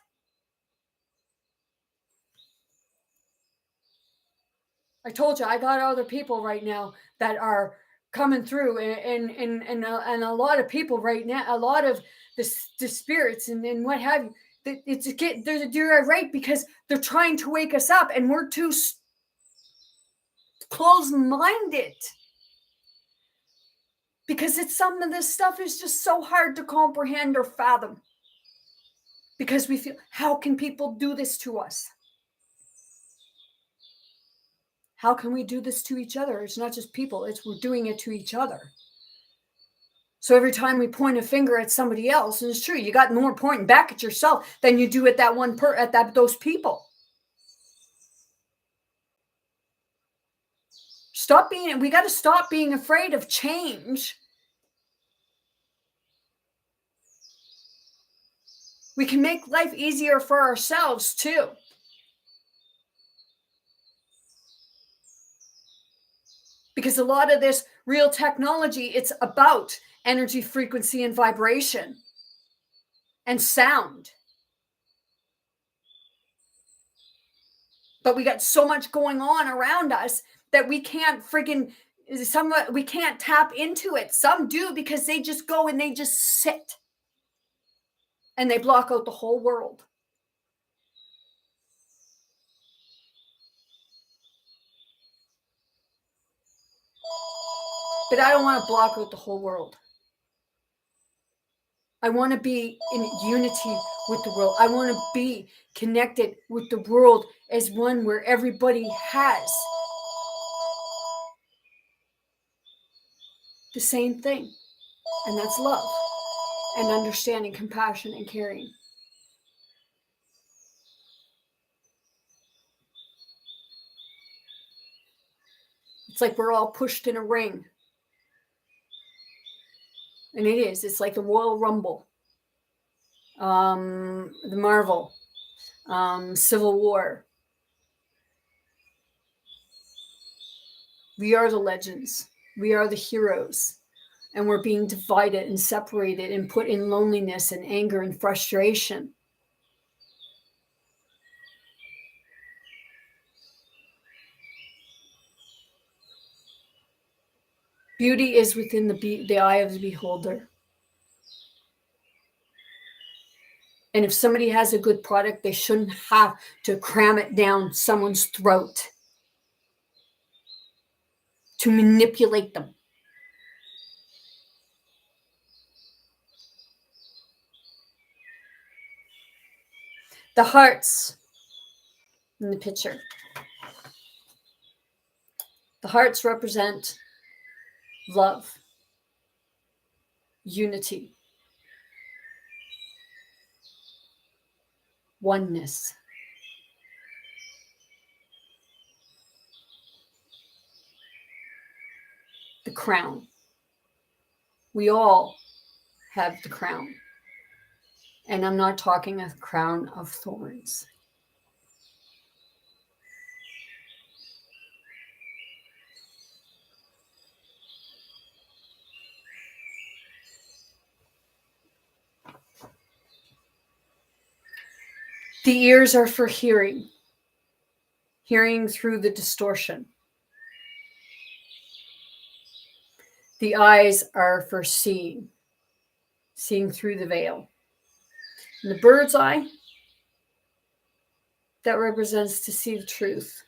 I told you, I got other people right now that are coming through, and a lot of people right now, a lot of the spirits and what have you. They're right because they're trying to wake us up, and we're too closed-minded. Because some of this stuff is just so hard to comprehend or fathom. Because we feel, how can people do this to us? How can we do this to each other? It's not just people, we're doing it to each other. So every time we point a finger at somebody else, and it's true, you got more pointing back at yourself than you do at those people. We got to stop being afraid of change. We can make life easier for ourselves too. Because a lot of this real technology, it's about energy, frequency, and vibration and sound. But we got so much going on around us that we can't we can't tap into it. Some do because they just go and they just sit and they block out the whole world. But I don't want to block out the whole world. I want to be in unity with the world. I want to be connected with the world as one where everybody has the same thing. And that's love and understanding, compassion, and caring. It's like we're all pushed in a ring. And it is. It's like the Royal Rumble, the Marvel, Civil War. We are the legends. We are the heroes. And we're being divided and separated and put in loneliness and anger and frustration. Beauty is within the eye of the beholder. And if somebody has a good product, they shouldn't have to cram it down someone's throat to manipulate them. The hearts in the picture. The hearts represent love, unity, oneness. The crown. We all have the crown. And I'm not talking a crown of thorns. The ears are for hearing through the distortion. The eyes are for seeing through the veil. And the bird's eye, that represents to see the truth.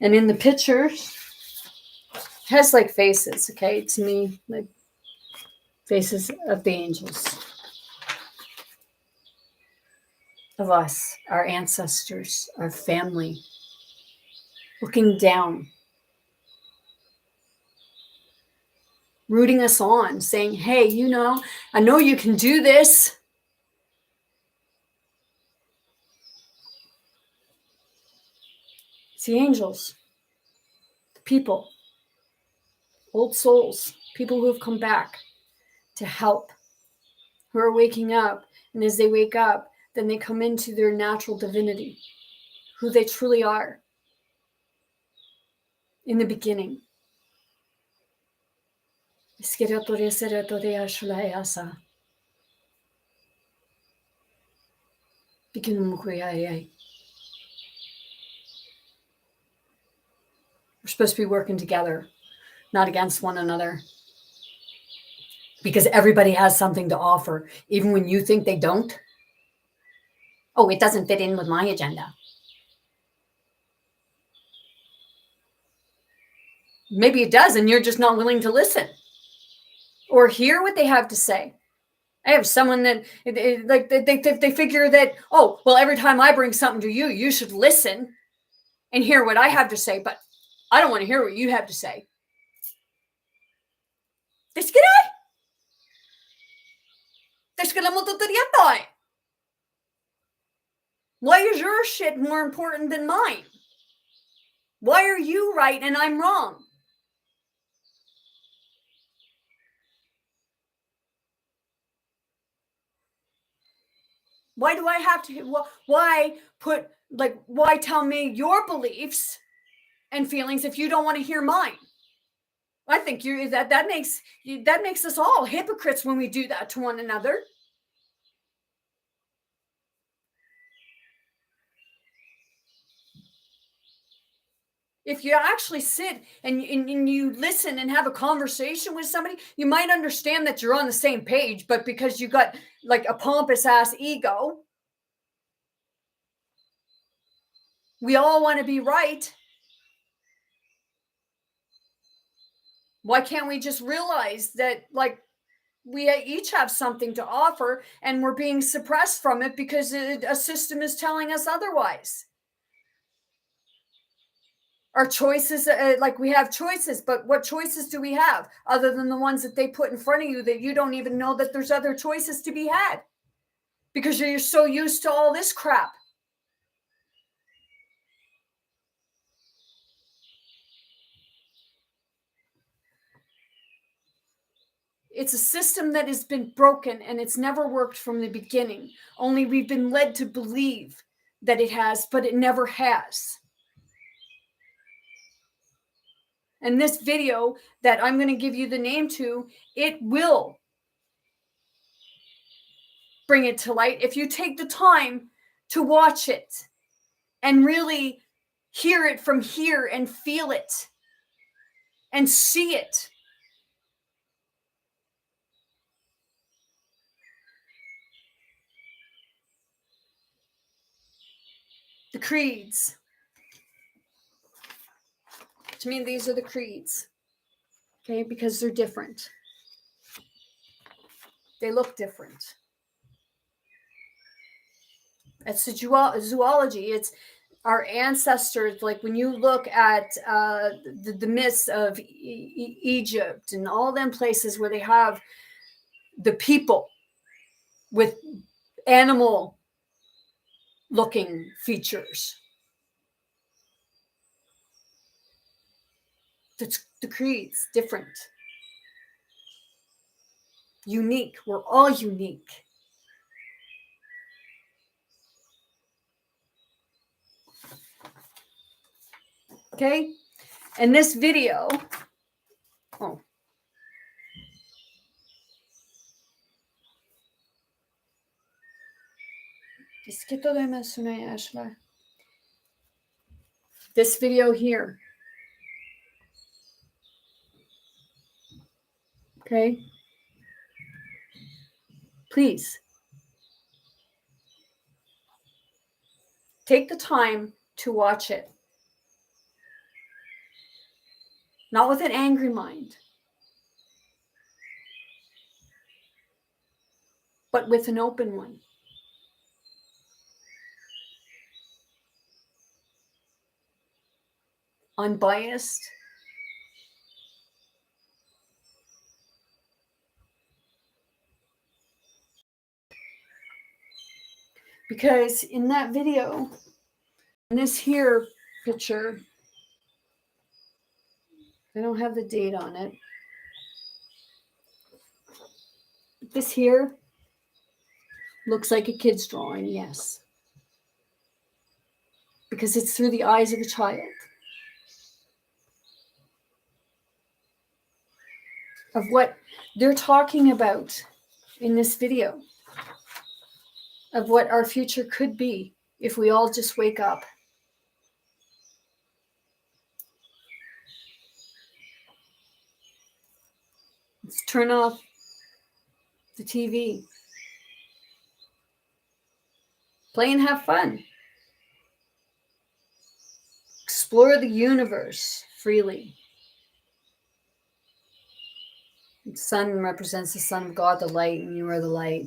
And in the picture has like faces, okay, to me, like faces of the angels, of us, our ancestors, our family, looking down, rooting us on, saying, hey, you know, I know you can do this. It's the angels, the people, old souls, people who have come back to help, who are waking up. And as they wake up, then they come into their natural divinity, who they truly are in the beginning. We're supposed to be working together, not against one another. Because everybody has something to offer, even when you think they don't. Oh, it doesn't fit in with my agenda. Maybe it does, and you're just not willing to listen or hear what they have to say. I have someone that like they figure that, oh, well, every time I bring something to you, you should listen and hear what I have to say, but I don't want to hear what you have to say. Why is your shit more important than mine? Why are you right and I'm wrong? Why do I have to, why tell me your beliefs and feelings if you don't want to hear mine? I think that makes us all hypocrites when we do that to one another. If you actually sit and you listen and have a conversation with somebody, you might understand that you're on the same page, but because you got like a pompous ass ego, we all want to be right. Why can't we just realize that, like, we each have something to offer and we're being suppressed from it because a system is telling us otherwise? Our choices, like, we have choices, but what choices do we have other than the ones that they put in front of you that you don't even know that there's other choices to be had because you're so used to all this crap? It's a system that has been broken and it's never worked from the beginning. Only we've been led to believe that it has, but it never has. And this video that I'm going to give you the name to, it will bring it to light if you take the time to watch it and really hear it from here and feel it and see it. The creeds. To me, these are the creeds. Okay, because they're different. They look different. It's the zoology. It's our ancestors. Like when you look at the myths of Egypt and all them places where they have the people with animal looking features. That's the creeds, different. Unique. We're all unique. Okay? And this video, this video here. Okay? Please take the time to watch it. not with an angry mind, but with an open one. Unbiased. Because in that video, in this here picture, I don't have the date on it. This here looks like a kid's drawing, yes. Because it's through the eyes of a child. Of what they're talking about in this video. Of what our future could be if we all just wake up. Let's turn off the TV. Play and have fun. Explore the universe freely. The sun represents the Son of God, the light, and you are the light.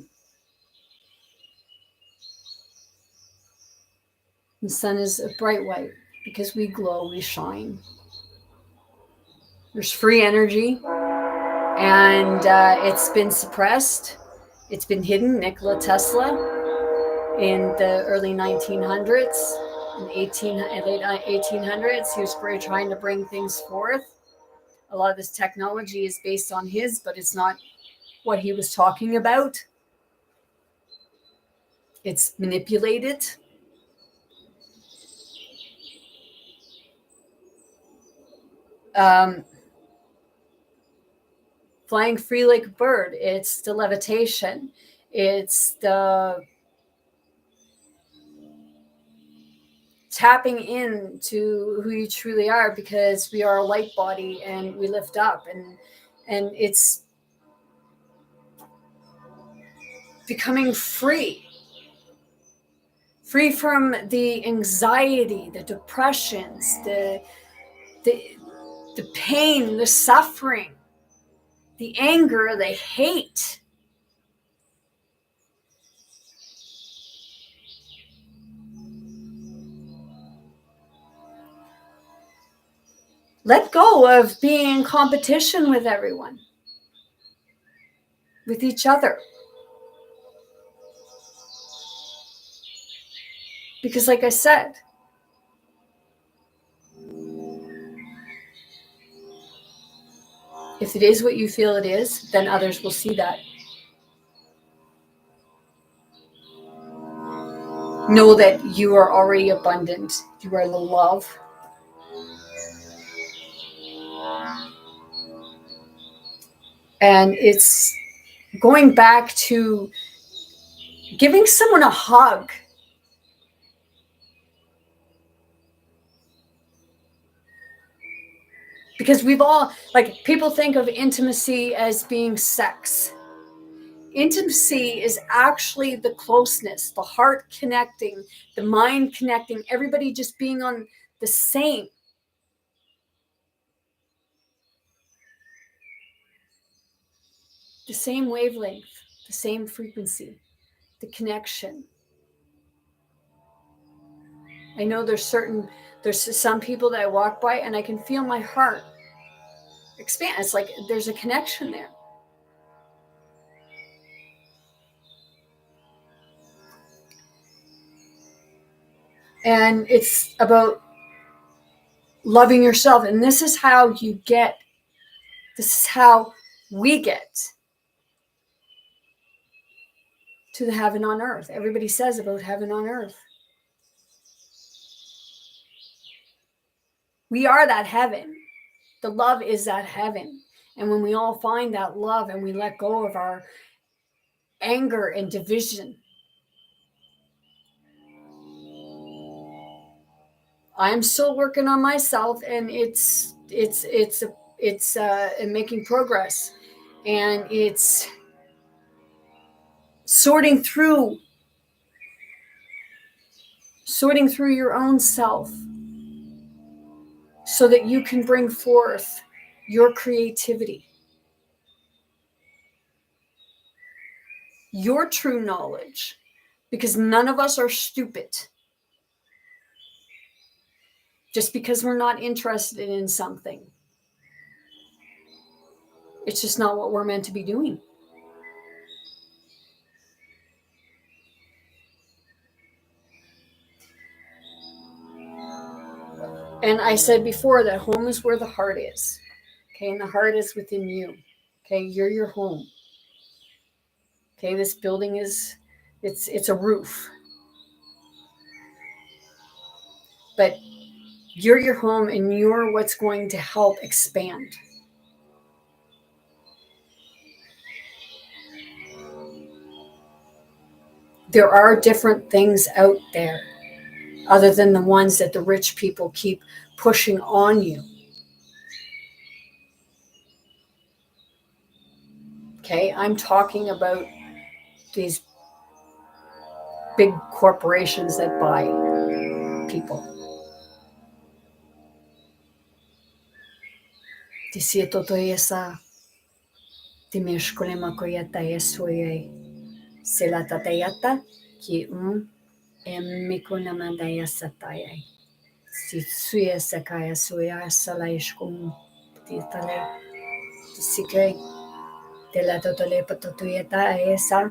The sun is a bright white because we glow, we shine. There's free energy, and it's been suppressed. It's been hidden. Nikola Tesla in the early 1900s, in late 1800s, he was trying to bring things forth. A lot of this technology is based on his, but it's not what he was talking about. It's manipulated. Flying free like a bird. It's the levitation. It's the tapping into who you truly are, because we are a light body and we lift up, and it's becoming free from the anxiety, the depressions, the pain, the suffering, the anger, the hate. Let go of being in competition with everyone, with each other. Because like I said, if it is what you feel it is, then others will see that. Know that you are already abundant. You are the love. And it's going back to giving someone a hug. Because we've all, like, people think of intimacy as being sex. Intimacy is actually the closeness, the heart connecting, the mind connecting, everybody just being on the same. The same wavelength, the same frequency, the connection. I know there's some people that I walk by and I can feel my heart expand. It's like there's a connection there. And it's about loving yourself. And this is how we get to the heaven on earth. Everybody says about heaven on earth. We are that heaven. The love is that heaven. And when we all find that love and we let go of our anger and division, I'm still working on myself, and it's making progress, and it's sorting through your own self so that you can bring forth your creativity, your true knowledge, because none of us are stupid. Just because we're not interested in something, it's just not what we're meant to be doing. And I said before that home is where the heart is. Okay, and the heart is within you. Okay, you're your home. Okay, this building is, it's a roof. But you're your home, and you're what's going to help expand. There are different things out there other than the ones that the rich people keep pushing on you. Okay, I'm talking about these big corporations that buy people. Deceit esa timeshkolema koyata esoye selatatayata ki emikonamandaya sataya. Si suya sakaya suya salaishkum titale. Sikay tela totale patutuyata esa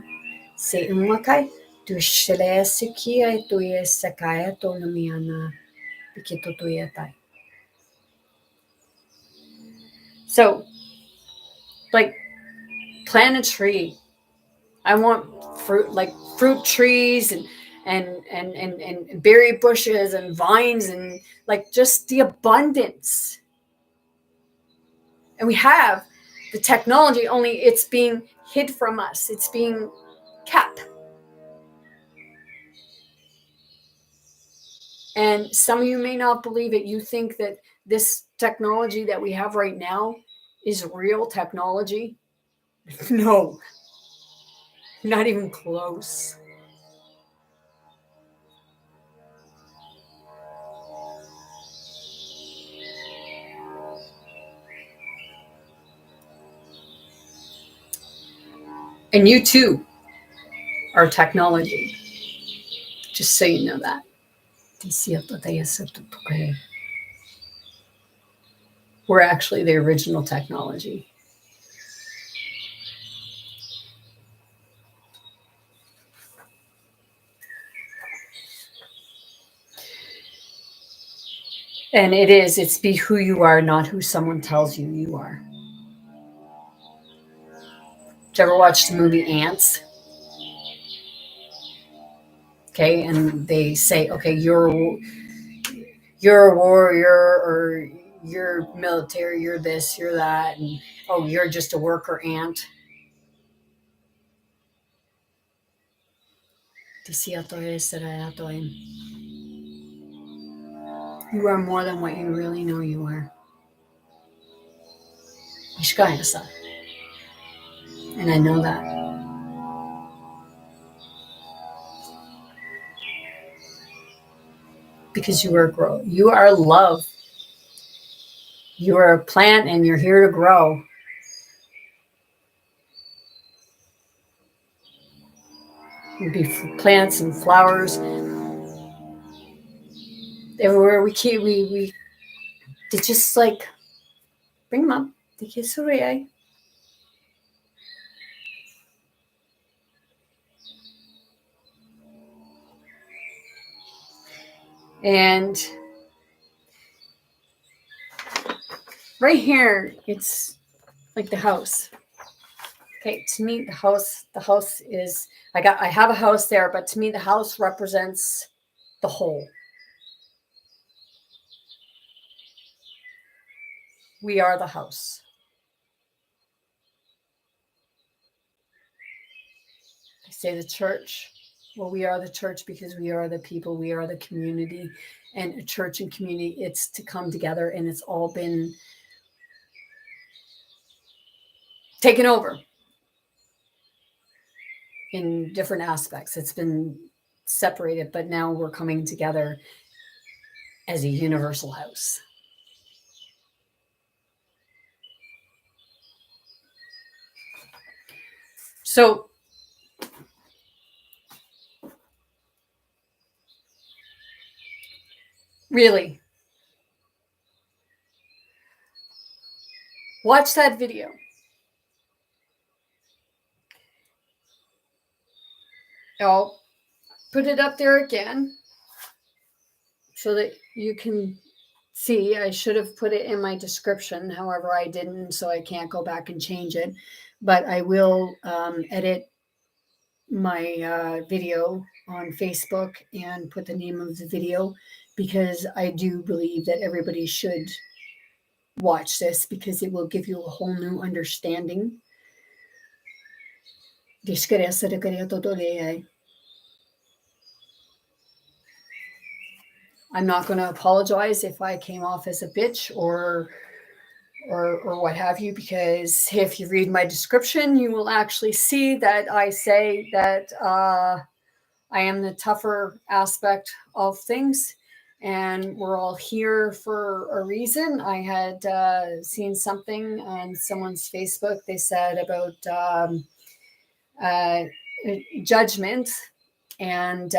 se umakai tu shele sikia tuye sakaya tonomiana pikitutuyata. So, like, plant a tree. I want fruit, like fruit trees and berry bushes and vines and like just the abundance. And we have the technology, only it's being hid from us. It's being kept. And some of you may not believe it. You think that this technology that we have right now is real technology. No, not even close. And you too are technology. Just so you know that. We're actually the original technology. And it's be who you are, not who someone tells you you are. Did you ever watch the movie Ants? Okay, and they say, okay, you're a warrior, or you're military, you're this, you're that, and oh, you're just a worker ant. You are more than what you really know you are. And I know that. Because you are grow. You are love. You are a plant and you're here to grow. You'd be plants and flowers. Everywhere we keep, we just like bring them up. And right here, it's like the house. Okay, to me, the house is, I have a house there, but to me, the house represents the whole. We are the house. I say the church. Well, we are the church because we are the people, we are the community, and a church and community, it's to come together, and it's all been taken over in different aspects. It's been separated, but now we're coming together as a universal house. So really, watch that video. I'll put it up there again so that you can see. I should have put it in my description. However, I didn't, so I can't go back and change it. But I will edit my video on Facebook and put the name of the video, because I do believe that everybody should watch this, because it will give you a whole new understanding. I'm not going to apologize if I came off as a bitch or what have you, because if you read my description, you will actually see that I say that I am the tougher aspect of things, and we're all here for a reason. I had seen something on someone's Facebook. They said about judgment, and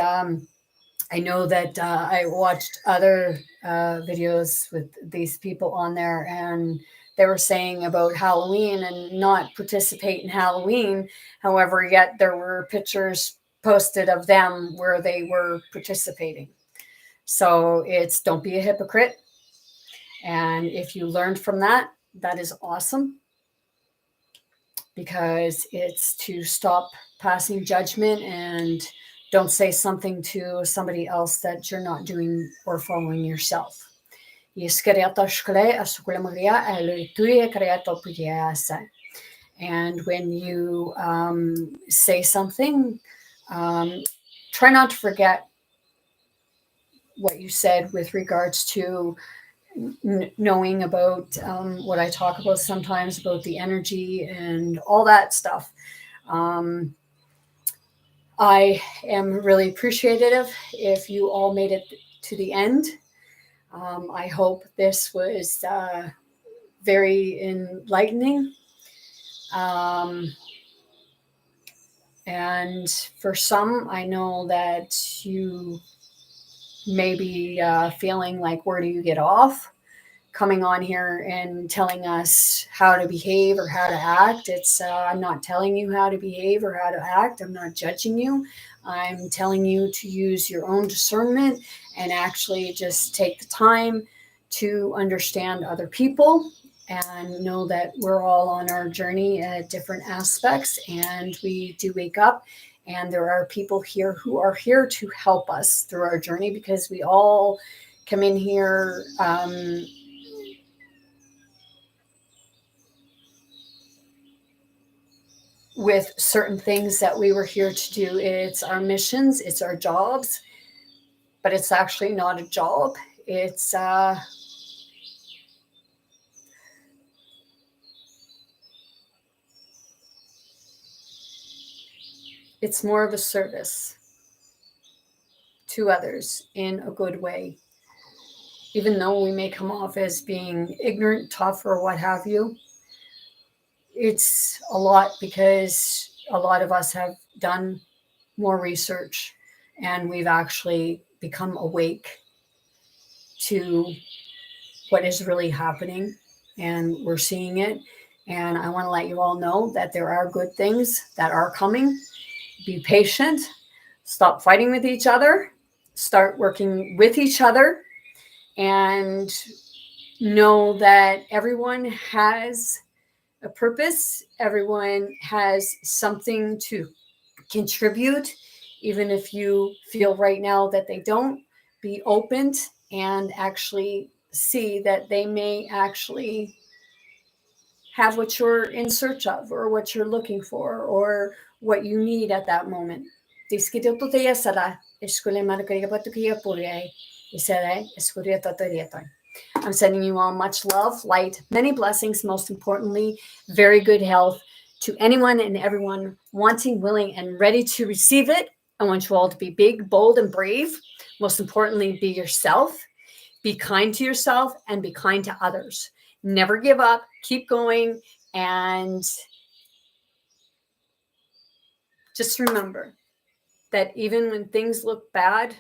I know that I watched other videos with these people on there, and they were saying about Halloween and not participate in Halloween. However, yet there were pictures posted of them where they were participating. So it's, don't be a hypocrite. And if you learned from that, that is awesome, because it's to stop passing judgment and don't say something to somebody else that you're not doing or following yourself. And when you say something, try not to forget what you said with regards to knowing about what I talk about sometimes, about the energy and all that stuff. I am really appreciative if you all made it to the end. I hope this was very enlightening. And for some, I know that you may be feeling like, where do you get off? Coming on here and telling us how to behave or how to act. It's I'm not telling you how to behave or how to act. I'm not judging you. I'm telling you to use your own discernment and actually just take the time to understand other people and know that we're all on our journey at different aspects, and we do wake up, and there are people here who are here to help us through our journey, because we all come in here with certain things that we were here to do. It's our missions, it's our jobs, but it's actually not a job. It's more of a service to others in a good way. Even though we may come off as being ignorant, tough, or what have you, it's a lot because a lot of us have done more research, and we've actually become awake to what is really happening, and we're seeing it. And I want to let you all know that there are good things that are coming. Be patient, stop fighting with each other, start working with each other, and know that everyone has a purpose. Everyone has something to contribute, even if you feel right now that they don't. Be open and actually see that they may actually have what you're in search of, or what you're looking for, or what you need at that moment. I'm sending you all much love, light, many blessings, most importantly, very good health to anyone and everyone wanting, willing, and ready to receive it. I want you all to be big, bold, and brave. Most importantly, be yourself. Be kind to yourself and be kind to others. Never give up. Keep going. And just remember that even when things look bad,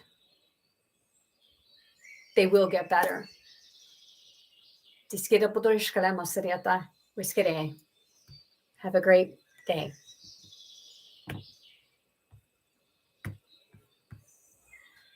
they will get better. Have a great day.